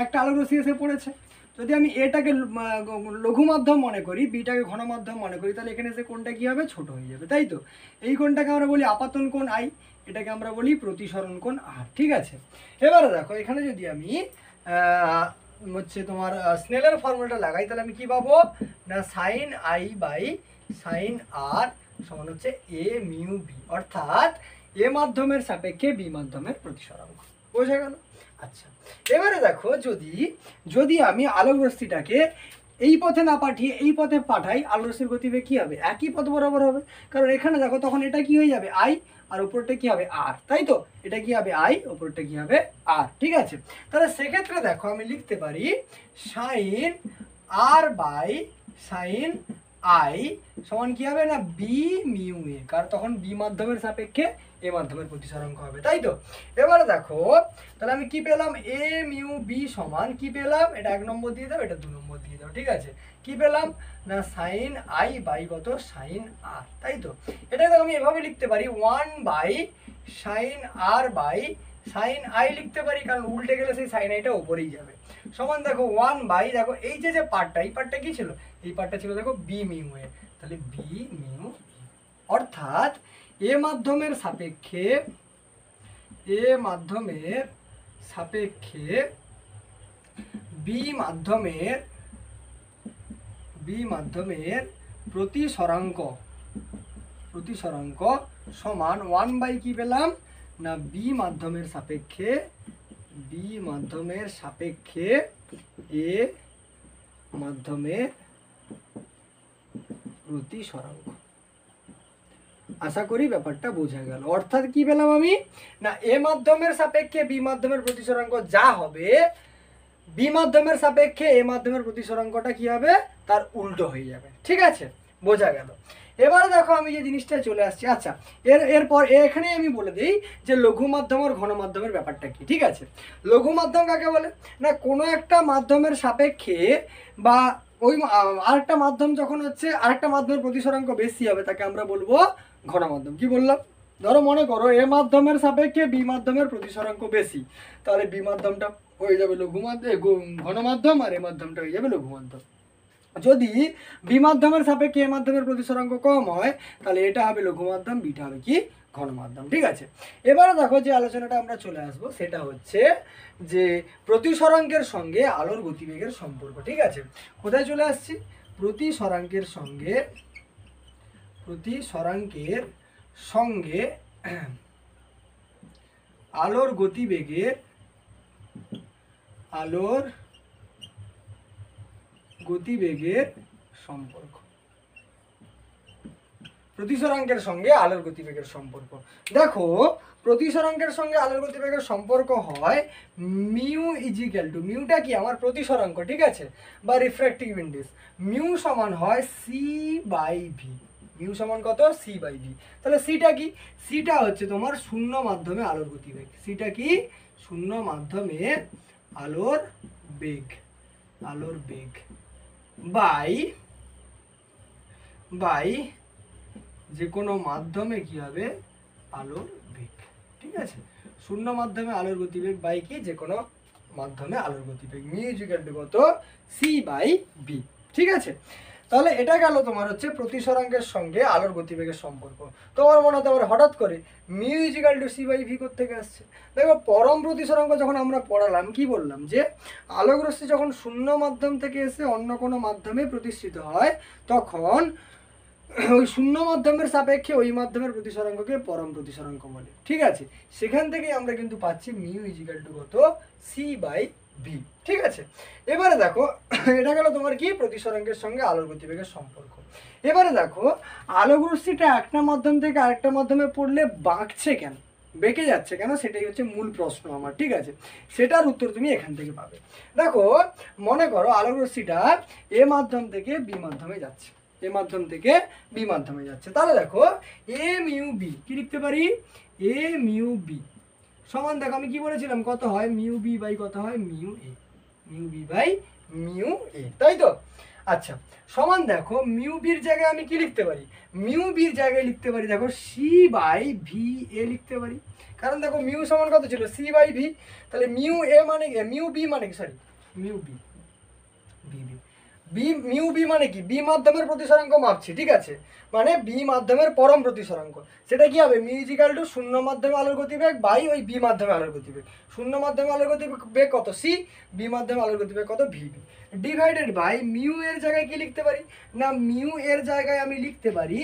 একটা আলোক রশ্মি এসে পড়েছে, যদি আমি এটাকে লঘু মাধ্যম মনে করি, বিটাকে ঘন মাধ্যম মনে করি, তাহলে এখানে এসে কোণটা কি হবে, ছোট হয়ে যাবে, তাই তো। এই কোণটাকে আমরা বলি আপাতন কোণ আই, এটাকে আমরা বলি প্রতিসরণ কোণ আর, ঠিক আছে। এবারে দেখো এখানে যদি আমি হচ্ছে তোমার স্নেলের ফর্মুলাটা লাগাই, তাহলে আমি কি পাবো না, সাইন আই বাই সাইন আর সমান হচ্ছে এ মিউ বি, অর্থাৎ এ মাধ্যমের সাপেক্ষে বি মাধ্যমের প্রতিসরাঙ্ক। বোঝা গেল? আচ্ছা এবারে দেখো যদি আমি আলোক রশ্মিটাকে এই পথে না পাঠিয়ে এই পথে পাঠাই, আলোক রশ্মির গতিবেগ কি হবে, একই পথ বরাবর হবে, কারণ এখানে দেখো তখন এটা কি হয়ে যাবে আই, আর উপরটা কি হবে আর, তাই তো। এটা কি হবে আই, উপরটা কি হবে আর, ঠিক আছে। তাহলে সেক্ষেত্রে দেখো আমি লিখতে পারি sine r by sine i সমান কি হবে না, বি মিউ এ, কারণ তখন বি মাধ্যমের সাপেক্ষে এ মাধ্যমের প্রতিসরাঙ্ক হবে, তাই তো। এবারে দেখো তাহলে আমি কি পেলাম, এ মিউ বি সমান কি পেলাম, এটা 1 নম্বর দিয়ে দাও, এটা 2 নম্বর দিয়ে দাও, ঠিক আছে। কি পেলাম না, সাইন আই বাই কত, সাইন আর, তাই তো। এটাকে আমি এভাবে লিখতে পারি 1 by sine r by sine i লিখতে পারি, কারণ উল্টে গেলে সেই সাইন আইটা উপরেই যাবে, সমান দেখো 1 বাই, দেখো এই যে পার্টটা, এই পার্টটা কি ছিল, এই পার্টটা ছিল দেখো বি মিউ এ, তাহলে বি মিউ, অর্থাৎ এ মাধ্যমের সাপেক্ষে বি মাধ্যমের প্রতিসরাঙ্ক সমান 1 কি পেলাম না বি মাধ্যমের সাপেক্ষে এ মাধ্যমের প্রতিসরাঙ্ক। আশা করি ব্যাপারটা বোঝা গেল। অর্থাৎ কি পেলাম আমি না এ মাধ্যমের সাপেক্ষে বি মাধ্যমের প্রতিসরাঙ্ক যা হবে, বি মাধ্যমের সাপেক্ষে এ মাধ্যমের প্রতিসরাঙ্কটা কি হবে, তার উল্টো হয়ে যাবে। ঠিক আছে, বোঝা গেল। এবারে দেখো আমি যে জিনিসটা চলে আসছি, আচ্ছা এরপর এখানে আমি বলে দিই যে লঘু মাধ্যম আর ঘন মাধ্যমের ব্যাপারটা কি। ঠিক আছে, লঘু মাধ্যম কাকে বলে না কোনো একটা মাধ্যমের সাপেক্ষে বা ওই আরেকটা মাধ্যম যখন হচ্ছে আরেকটা মাধ্যমের প্রতিসরাঙ্ক বেশি হবে তাকে আমরা বলবো ঘন মাধ্যম। কি বললাম, ধরো মনে করো এ মাধ্যমের সাপেক্ষে বি মাধ্যমের প্রতিসরাঙ্ক বেশি, তাহলে বি মাধ্যমটা হয়ে যাবে লঘু মাধ্যম, ঘন মাধ্যম, আর এ মাধ্যমটা হয়ে যাবে লঘু মাধ্যম। যদি বি মাধ্যমের সাপেক্ষে এ মাধ্যমের প্রতিসরাঙ্ক কম হয় তাহলে এটা হবে লঘু মাধ্যম, বিটা হবে কি ঘন মাধ্যম। ঠিক আছে, এবারে দেখো যে আলোচনাটা আমরা চলে আসবো সেটা হচ্ছে যে প্রতিসরাঙ্কের সঙ্গে আলোর গতিবেগের সম্পর্ক। ঠিক আছে, কোথায় চলে আসছি, প্রতিসরাঙ্কের সঙ্গে আলোর গতিবেগের সম্পর্ক। প্রতিসরাঙ্কের সঙ্গে আলোর গতিবেগের সম্পর্ক। দেখো প্রতিসরাঙ্কের সঙ্গে আলোর গতিবেগের সম্পর্ক হয় মিউ ইজিক্যাল টু, মিউটা কি আমার প্রতিসরাঙ্ক, ঠিক আছে, বা রিফ্র্যাক্টিভ ইন্ডেক্স। মিউ সমান হয় সি বাই ভি। মিউ সমান কত, সি বাই ভি। তাহলে সিটা কি, সিটা হচ্ছে তোমার শূন্য মাধ্যমে আলোর গতিবেগ। সিটা কি, শূন্য মাধ্যমে আলোর বেগ বাই যে কোনো মাধ্যমে কি হবে, আলোর বেগ। ঠিক আছে, শূন্য মাধ্যমে আলোর গতিবেগ বাই কি যে কোনো মাধ্যমে আলোর গতিবেগ, মিউ ইকুয়াল টু কত, সি বাই বি। ঠিক আছে, তাহলে এটা গেল তোমার হচ্ছে প্রতিসরাঙ্কের সঙ্গে আলোর গতিবেগের সম্পর্ক। তোমার মনে হতে পারে হঠাৎ করে mu equal to C by V কোত্থেকে আসছে। দেখো পরম প্রতিসরাঙ্ক যখন আমরা পড়ালাম কি বললাম, যে আলোক রশ্মি যখন শূন্য মাধ্যম থেকে এসে অন্য কোনো মাধ্যমে প্রতিষ্ঠিত হয় তখন ওই শূন্য মাধ্যমের সাপেক্ষে ওই মাধ্যমের প্রতিসরাঙ্ককে পরম প্রতিসরাঙ্ক বলে। ঠিক আছে, সেখান থেকেই আমরা কিন্তু পাচ্ছি মিউ ইকুয়াল টু কত, সি বাই ভি। ঠিক আছে, এবারে দেখো এটা গেল তোমার কি প্রতিসরাঙ্কের সঙ্গে আলোর গতিবেগের সম্পর্ক। এবারে দেখো আলোক রশ্মিটা একটা মাধ্যম থেকে আরেকটা মাধ্যমে পড়লে বাঁকছে কেন, বেঁকে যাচ্ছে কেন, সেটাই হচ্ছে মূল প্রশ্ন আমার। ঠিক আছে, সেটার উত্তর তুমি এখান থেকে পাবে। দেখো মনে করো আলোক রশ্মিটা এ মাধ্যম থেকে বি মাধ্যমে যাচ্ছে, এ মাধ্যম থেকে বি মাধ্যমে যাচ্ছে, তাহলে দেখো এ মিউ বি কি লিখতে পারি, এ মিউ বি সমান, দেখো আমি কি বলেছিলাম, কত হয় মিউ বি বাই কত হয় mu A, mu B by mu A, তাই তো। আচ্ছা সমান দেখো মিউ বির জায়গায় আমি কি লিখতে পারি, মিউ বির জায়গায় লিখতে পারি দেখো সি বাই ভি এ লিখতে পারি, কারণ দেখো মিউ সমান কত ছিল, সি বাই ভি। তাহলে মিউ এ মানে মিউ বি মানে কি, sorry mu B, B mu B মানে কি, বি মাধ্যমের প্রতিসরাঙ্ক মাপছি। ঠিক আছে, মানে বি মাধ্যমের পরম প্রতিসরাঙ্ক, সেটা কি হবে মিউ ইকুয়াল টু শূন্য মাধ্যমে আলোর গতিবেগ বাই ওই বি মাধ্যমে আলোর গতিবেগ। শূন্য মাধ্যমে আলোর গতিবেগ কত, সি, বি মাধ্যমে আলোর গতিবেগ কত, V B, divided by mu এর জায়গায় কি লিখতে পারি না, মিউ এর জায়গায় আমি লিখতে পারি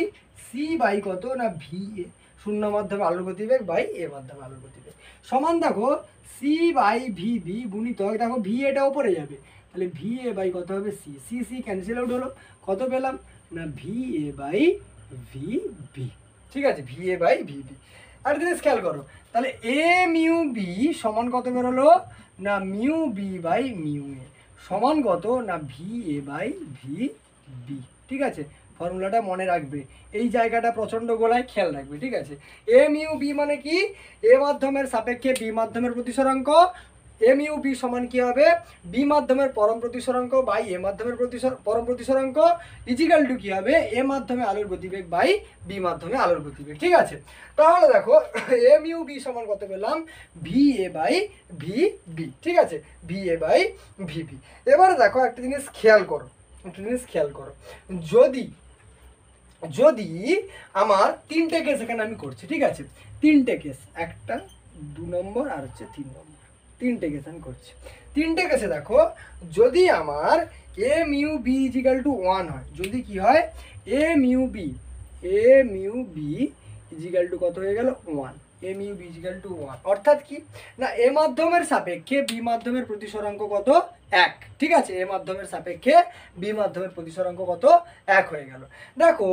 সি বাই কত না ভি এ, শূন্য মাধ্যমে আলোর গতিবেগ বাই এ মাধ্যমে আলোর গতিবেগ, সমান দেখো সি বাই ভি বি গুণিতক, দেখো ভি এটা উপরে যাবে, তাহলে ভি এ বাই কত হবে, C, C C cancel out হলো, কত পেলাম না V A by V B. ঠিক আছে, V A by V B. আর জিনিস খেয়াল করো, তাহলে এ মিউ বি সমান কত বেরোলো না mu B by mu A সমান কত না V A by V B. ঠিক আছে, ফর্মুলাটা মনে রাখবে, এই জায়গাটা প্রচণ্ড গোলায় খেয়াল রাখবে। ঠিক আছে, এ মিউ বি মানে কি, এ মাধ্যমের সাপেক্ষে বি মাধ্যমের প্রতিসরাঙ্ক, এম ইউ বি সমান কি হবে, বি মাধ্যমের পরম প্রতিসরাঙ্ক বাই এ মাধ্যমের পরম প্রতিসরাঙ্ক ইজিক্যাল টু কি হবে, এ মাধ্যমে আলোর গতিবেগ বাই বি মাধ্যমে আলোর গতিবেগ। ঠিক আছে, তাহলে দেখো এম ইউ বি সমান কত পেলাম, V A by V B. ঠিক আছে, V A by V B. এবারে দেখো একটা জিনিস খেয়াল করো, যদি যদি আমার তিনটে কেস এখানে আমি করছি, ঠিক আছে, তিনটে কেস, 1, 2 নম্বর আর হচ্ছে 3 নম্বর, তিনটে কেস আমি করছি। তিনটে কেসে দেখো, যদি আমার A mu B is equal to 1 হয়, যদি কি হয় A mu B is equal to কত হয়ে গেল 1, A mu B is equal to 1, অর্থাৎ কি না এ মাধ্যমের সাপেক্ষে বি মাধ্যমের প্রতিসরাঙ্ক কত 1, ঠিক আছে, এ মাধ্যমের সাপেক্ষে বি মাধ্যমের প্রতিসরাঙ্ক কত 1 হয়ে গেল। দেখো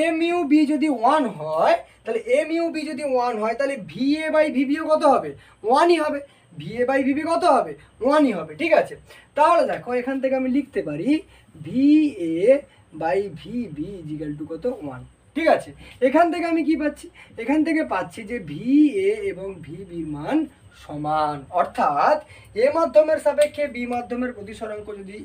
এ মিউ বি যদি 1 হয়, তাহলে এ মিউ বি যদি 1 হয়, তাহলে ভি এ বাই ভিবিও কত হবে 1ই হবে, ভি এ বাই ভিবি কত হবে 1ই হবে, ঠিক আছে। তাহলে দেখো এখান থেকে আমি লিখতে পারি V A by VB is equal to কত 1, ঠিক আছে। এখান থেকে আমি কি পাচ্ছি, এখান থেকে পাচ্ছি যে ভি এ এবং ভিবির মান সমান, অর্থাৎ এ মাধ্যমের সাপেক্ষে বি মাধ্যমের প্রতিসরাঙ্ক যদি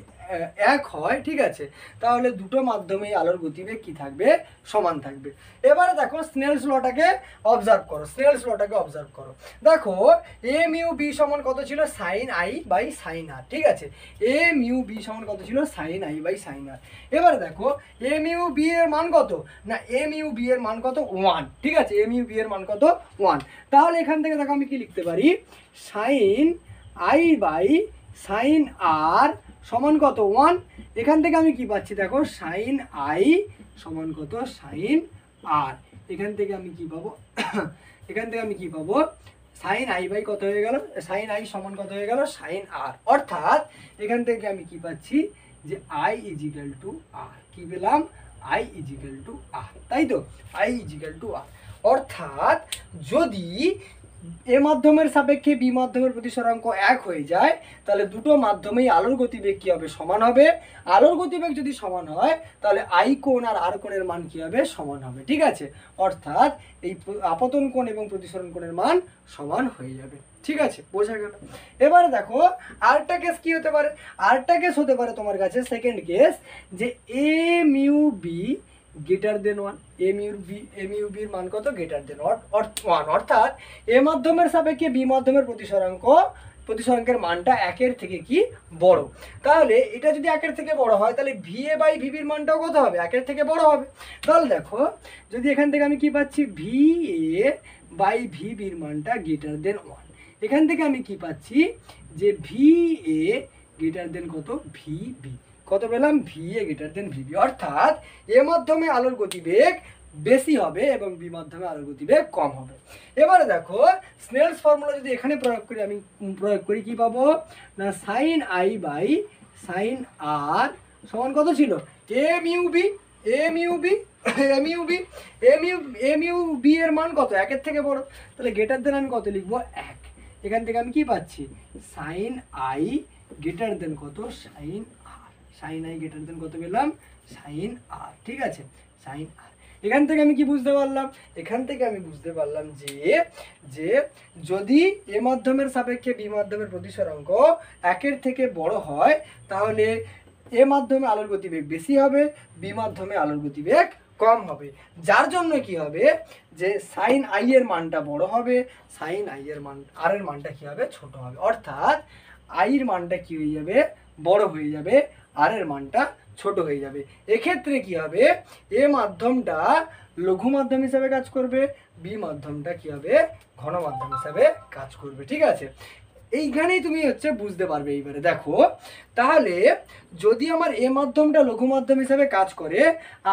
1 হয়, ঠিক আছে, তাহলে দুটো মাধ্যমেই আলোর গতিবেগ কি থাকবে সমান থাকবে। এবারে দেখো স্নেলস লটাকে অবজার্ভ করো, স্নেলস লটাকে অবজার্ভ করো। দেখো এ মিউ বি সমান কত ছিল sine i by sine r, ঠিক আছে, এ মিউ বি সমান কত ছিল সাইন আই বাই সাইন আর। এবারে দেখো এ মিউ বি এর মান কত না এ মিউ বি এর মান কত 1, ঠিক আছে, এ মিউ বি এর মান কত 1। তাহলে এখান থেকে দেখো আমি কি লিখতে পারি সাইন আই বাই সাইন আর সমান কত 1। এখান থেকে আমি কি পাচ্ছি দেখো সাইন আই সমান কত সাইন আর, এখান থেকে আমি কি পাবো এখান থেকে আমি কি পাবো সাইন আই বাই কত হয়ে গেল, সাইন আই সমান কত হয়ে গেল সাইন আর, অর্থাৎ এখান থেকে আমি কি পাচ্ছি যে আই ইজিক্যাল টু আর, কি পেলাম আই ইজিক্যাল টু আর, তাই তো, আই ইজিক্যাল টু আর। অর্থাৎ যদি এ মাধ্যমের সাপেক্ষে বি মাধ্যমের প্রতিসরাঙ্ক 1 হয়ে যায়, তাহলে দুটো মাধ্যমেই আলোর গতিবেগ কি হবে সমান হবে। আলোর গতিবেগ যদি সমান হয়, তাহলে আই কোণ আর আর কোণের মান কি হবে সমান হবে, ঠিক আছে। অর্থাৎ এই আপতন কোণ এবং প্রতিসরণ কোণের মান সমান হয়ে যাবে, ঠিক আছে, বোঝা গেল। এবারে দেখো আরেকটা কেস কি হতে পারে, আরেকটা কেস হতে পারে তোমার কাছে সেকেন্ড কেস, যে A mu B greater than 1, A mu বির মান কত গ্রেটার দেন 1, অর্থাৎ এ মাধ্যমের সাপেক্ষে বি মাধ্যমের প্রতিসরাঙ্কের মানটা 1-এর থেকে কি বড়। তাহলে এটা যদি 1-এর থেকে বড় হয়, তাহলে ভি এ বাই ভিবির মানটাও কত হবে 1-এর থেকে বড় হবে। তাহলে দেখো যদি এখান থেকে আমি কি পাচ্ছি ভি এ বাই ভিবির মানটা গ্রেটার দেন 1, এখান থেকে আমি কি পাচ্ছি যে ভি এ গ্রেটার দেন কত ভিবি, কত পেলাম ভি এ গ্রেটার দেন ভিবি, অর্থাৎ এ মাধ্যমে আলোর গতিবেগ বেশি হবে এবং বি মাধ্যমে আলোর গতিবেগ কম হবে। এবারে দেখো স্নেলস ফর্মুলা যদি এখানে প্রয়োগ করি, আমি প্রয়োগ করি কি পাবো না সাইন আই বাই সাইন আর সমান কত ছিল এ মিউ বি এর মান কত 1-এর থেকে বড়, তাহলে গ্রেটার দেন আমি কত লিখবো 1। এখান থেকে আমি কি পাচ্ছি সাইন আই গ্রেটার দেন কত sine r, sine i greater than কত পেলাম সাইন আর, ঠিক আছে, সাইন আর। এখান থেকে আমি কি বুঝতে পারলাম, এখান থেকে আমি বুঝতে পারলাম যে যদি এ মাধ্যমের সাপেক্ষে বি মাধ্যমের প্রতিসরাঙ্ক 1-এর থেকে বড় হয়, তাহলে এ মাধ্যমে আলোর গতিবেগ বেশি হবে, বি মাধ্যমে আলোর গতিবেগ কম হবে, যার জন্য কি হবে যে সাইন আই এর মানটা বড় হবে, সাইন আই এর মান আর এর মানটা কি হবে ছোট হবে, অর্থাৎ আই এর মানটা কি হয়ে যাবে বড় হয়ে যাবে, আর এর মানটা ছোট হয়ে যাবে। এক্ষেত্রে কি হবে এ মাধ্যমটা লঘু মাধ্যম হিসাবে কাজ করবে, বি মাধ্যমটা কি হবে ঘন মাধ্যম হিসাবে কাজ করবে, ঠিক আছে। এইখানেই তুমি হচ্ছে বুঝতে পারবে। এইবারে দেখো তাহলে যদি আমার এ মাধ্যমটা লঘু মাধ্যম হিসাবে কাজ করে,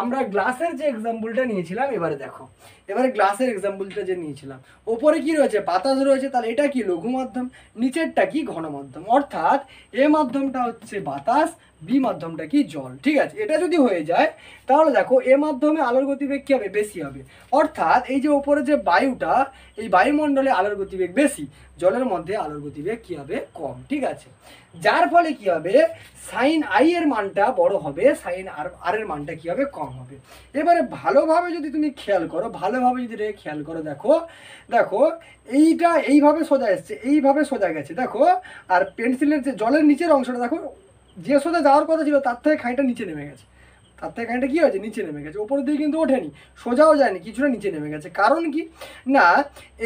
আমরা গ্লাসের যে এক্সাম্পলটা নিয়েছিলাম, এবারে দেখো এবারে গ্লাসের এক্সাম্পলটা যে নিয়েছিলাম, ওপরে কি রয়েছে বাতাস রয়েছে, তাহলে এটা কি লঘু মাধ্যম, নিচেরটা কি ঘন মাধ্যম, অর্থাৎ এ মাধ্যমটা হচ্ছে বাতাস, বি মাধ্যমটা কি জল, ঠিক আছে। এটা যদি হয়ে যায় তাহলে দেখো এ মাধ্যমে আলোর গতিবেগ কি হবে বেশি হবে, অর্থাৎ এই যে ওপরে যে বায়ুটা, এই বায়ুমণ্ডলে আলোর গতিবেগ বেশি, জলের মধ্যে আলোর গতিবেগ কি হবে কম, ঠিক আছে। যার ফলে কি হবে সাইন আই এর মানটা বড় হবে, সাইন আর এর মানটা কি হবে কম হবে। এবারে ভালোভাবে যদি তুমি খেয়াল করো, ভালোভাবে যদি খেয়াল করো, দেখো দেখো এইটা এইভাবে সোজা এসছে, এইভাবে সোজা গেছে দেখো, আর পেন্সিলের যে জলের নিচের অংশটা দেখো যে সোজা যাওয়ার কথা ছিল তার থেকে খানিকটা নিচে নেমে গেছে, তার থেকে খানিকটা কী হয়েছে, নিচে নেমে গেছে, ওপরের দিকে কিন্তু ওঠেনি, সোজাও যায়নি, কিছুটা নিচে নেমে গেছে। কারণ কি না,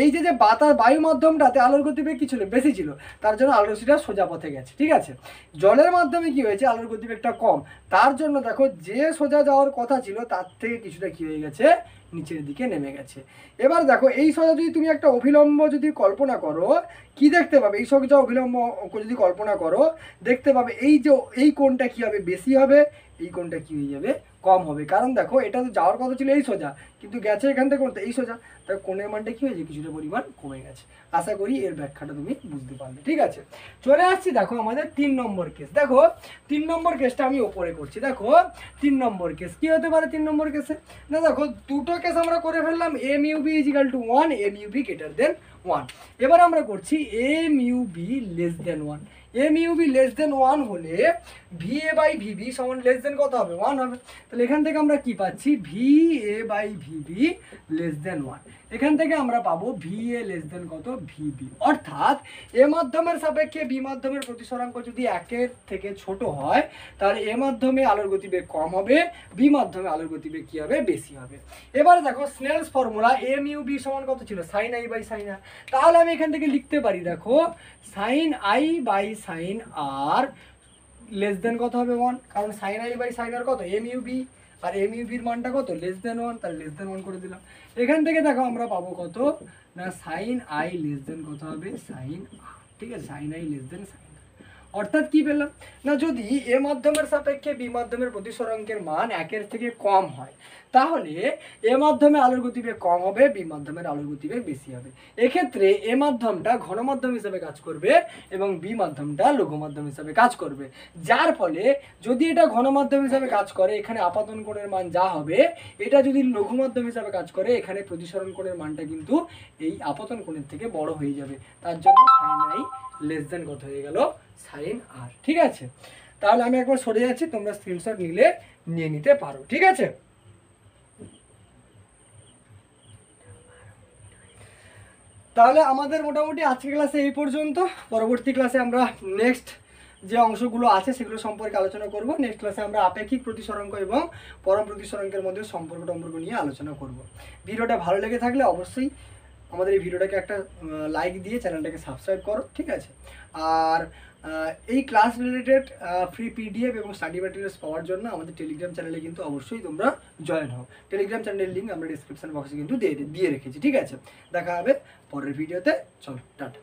এই যে বাতাস বায়ু মাধ্যমটাতে আলোর গতিবেগ কী ছিল, বেশি ছিল, তার জন্য আলোর রশ্মিটা সোজা পথে গেছে। ঠিক আছে, জলের মাধ্যমে কি হয়েছে, আলোর গতিবেগটা কম, তার জন্য দেখো যে সোজা যাওয়ার কথা ছিল তার থেকে কিছুটা কী হয়ে গেছে, নিচের দিকে নেমে গেছে। এবার দেখো এই সোজা যদি তুমি একটা অভিলম্ব যদি কল্পনা করো, কি দেখতে পাবে, এই সোজা অভিলম্ব যদি কল্পনা করো, দেখতে পাবে এই যে এই কোণটা কি হবে, বেশি হবে, এই কোণটা কি হয়ে যাবে, কম হবে। কারণ দেখো এটা তো যাওয়ার কথা ছিল এই সোজা, কিন্তু গেছে এখান থেকে কোনটা, এই সোজা, তাই কোণের মানটা কি হয়েছে, কিছুটা পরিমাণ কমে গেছে। আশা করি এর ব্যাখ্যাটা তুমি বুঝতে পারলে। ঠিক আছে, চলে আসছি দেখো আমাদের 3 নম্বর কেস। দেখো 3 নম্বর কেসটা আমি ওপরে করছি। দেখো 3 নম্বর কেস কি হতে পারে, 3 নম্বর কেসে না দেখো দুটো কেস আমরা করে ফেললাম, M U B is equal to 1, M U B greater than 1। এবার আমরা করছি M U B less than 1। M U B less than 1 হলে ভি এ বাই ভিবি সমান লেস দেন কত হবে, 1 হবে। তাহলে এখান থেকে আমরা কি পাচ্ছি, V A by VB less than 1। এখান থেকে আমরা পাবো ভি এ লেস দেন কত, ভিবি। অর্থাৎ এ মাধ্যমের সাপেক্ষে বি মাধ্যমের প্রতিসরাঙ্ক যদি 1-এর থেকে ছোট হয়, তাহলে এ মাধ্যমে আলোর গতিবেগ কম হবে, বি মাধ্যমে আলোর গতিবেগ কি হবে, বেশি হবে। এবারে দেখো Snell's formula M U B সমান কত ছিল, sine i by sine r. তাহলে আমি এখান থেকে লিখতে পারি দেখো sine i by sine r less than কত হবে, 1। কারণ sine i by sine r কত, এম ইউ বি, আর এম ইউ বির মানটা কত, লেস দেন 1, তাহলে লেস দেন 1 করে দিলাম। এখান থেকে দেখো আমরা পাবো কত না, সাইন আই লেস দেন কত হবে, সাইন আর। ঠিক আছে, sine i less than sine. অর্থাৎ কি পেলাম না, যদি এ মাধ্যমের সাপেক্ষে বি মাধ্যমের প্রতিসরাঙ্কের মান 1-এর থেকে কম হয়, তাহলে এ মাধ্যমে আলোর গতিবেগ কম হবে, বি মাধ্যমের আলোর গতিবেগ বেশি হবে। এক্ষেত্রে এ মাধ্যমটা ঘন মাধ্যম হিসেবে কাজ করবে এবং বি মাধ্যমটা লঘু মাধ্যম হিসেবে কাজ করবে। যার ফলে যদি এটা ঘন মাধ্যম হিসেবে কাজ করে, এখানে আপাতন কোণের মান যা হবে, এটা যদি লঘু মাধ্যম হিসেবে কাজ করে, এখানে প্রতিসরণ কোণের মানটা কিন্তু এই আপতন কোণের থেকে বড় হয়ে যাবে। তার জন্য সাইন আই লেস দেন কত হয়ে গেল, সাইন আর। ঠিক আছে, তাহলে আমি একবার সরে যাচ্ছি, তোমরা স্ক্রিনশট নিলে নিয়ে নিতে পারো। ঠিক আছে, তাহলে আমাদের মোটামুটি আজকের ক্লাসে এই পর্যন্ত। পরবর্তী ক্লাসে আমরা নেক্সট যে অংশগুলো আছে সেগুলো সম্পর্কে আলোচনা করব। নেক্সট ক্লাসে আমরা আপেক্ষিক প্রতিসরাঙ্ক এবং পরম প্রতিসরাঙ্কের মধ্যে সম্পর্ক নিয়ে আলোচনা করব। ভিডিওটা ভালো লেগে থাকলে অবশ্যই আমাদের এই ভিডিওটাকে একটা লাইক দিয়ে চ্যানেলটাকে সাবস্ক্রাইব করো। ঠিক আছে, আর এই ক্লাস রিলেটেড ফ্রি পিডিএফ এবং স্টাডি ম্যাটেরিয়ালস পাওয়ার জন্য আমাদের টেলিগ্রাম চ্যানেলে কিন্তু অবশ্যই তোমরা জয়েন হও। টেলিগ্রাম চ্যানেলের লিঙ্ক আমরা ডিসক্রিপশন বক্সে কিন্তু দিয়ে রেখেছি। ঠিক আছে, দেখা হবে পরের ভিডিওতে, চলো টাটা।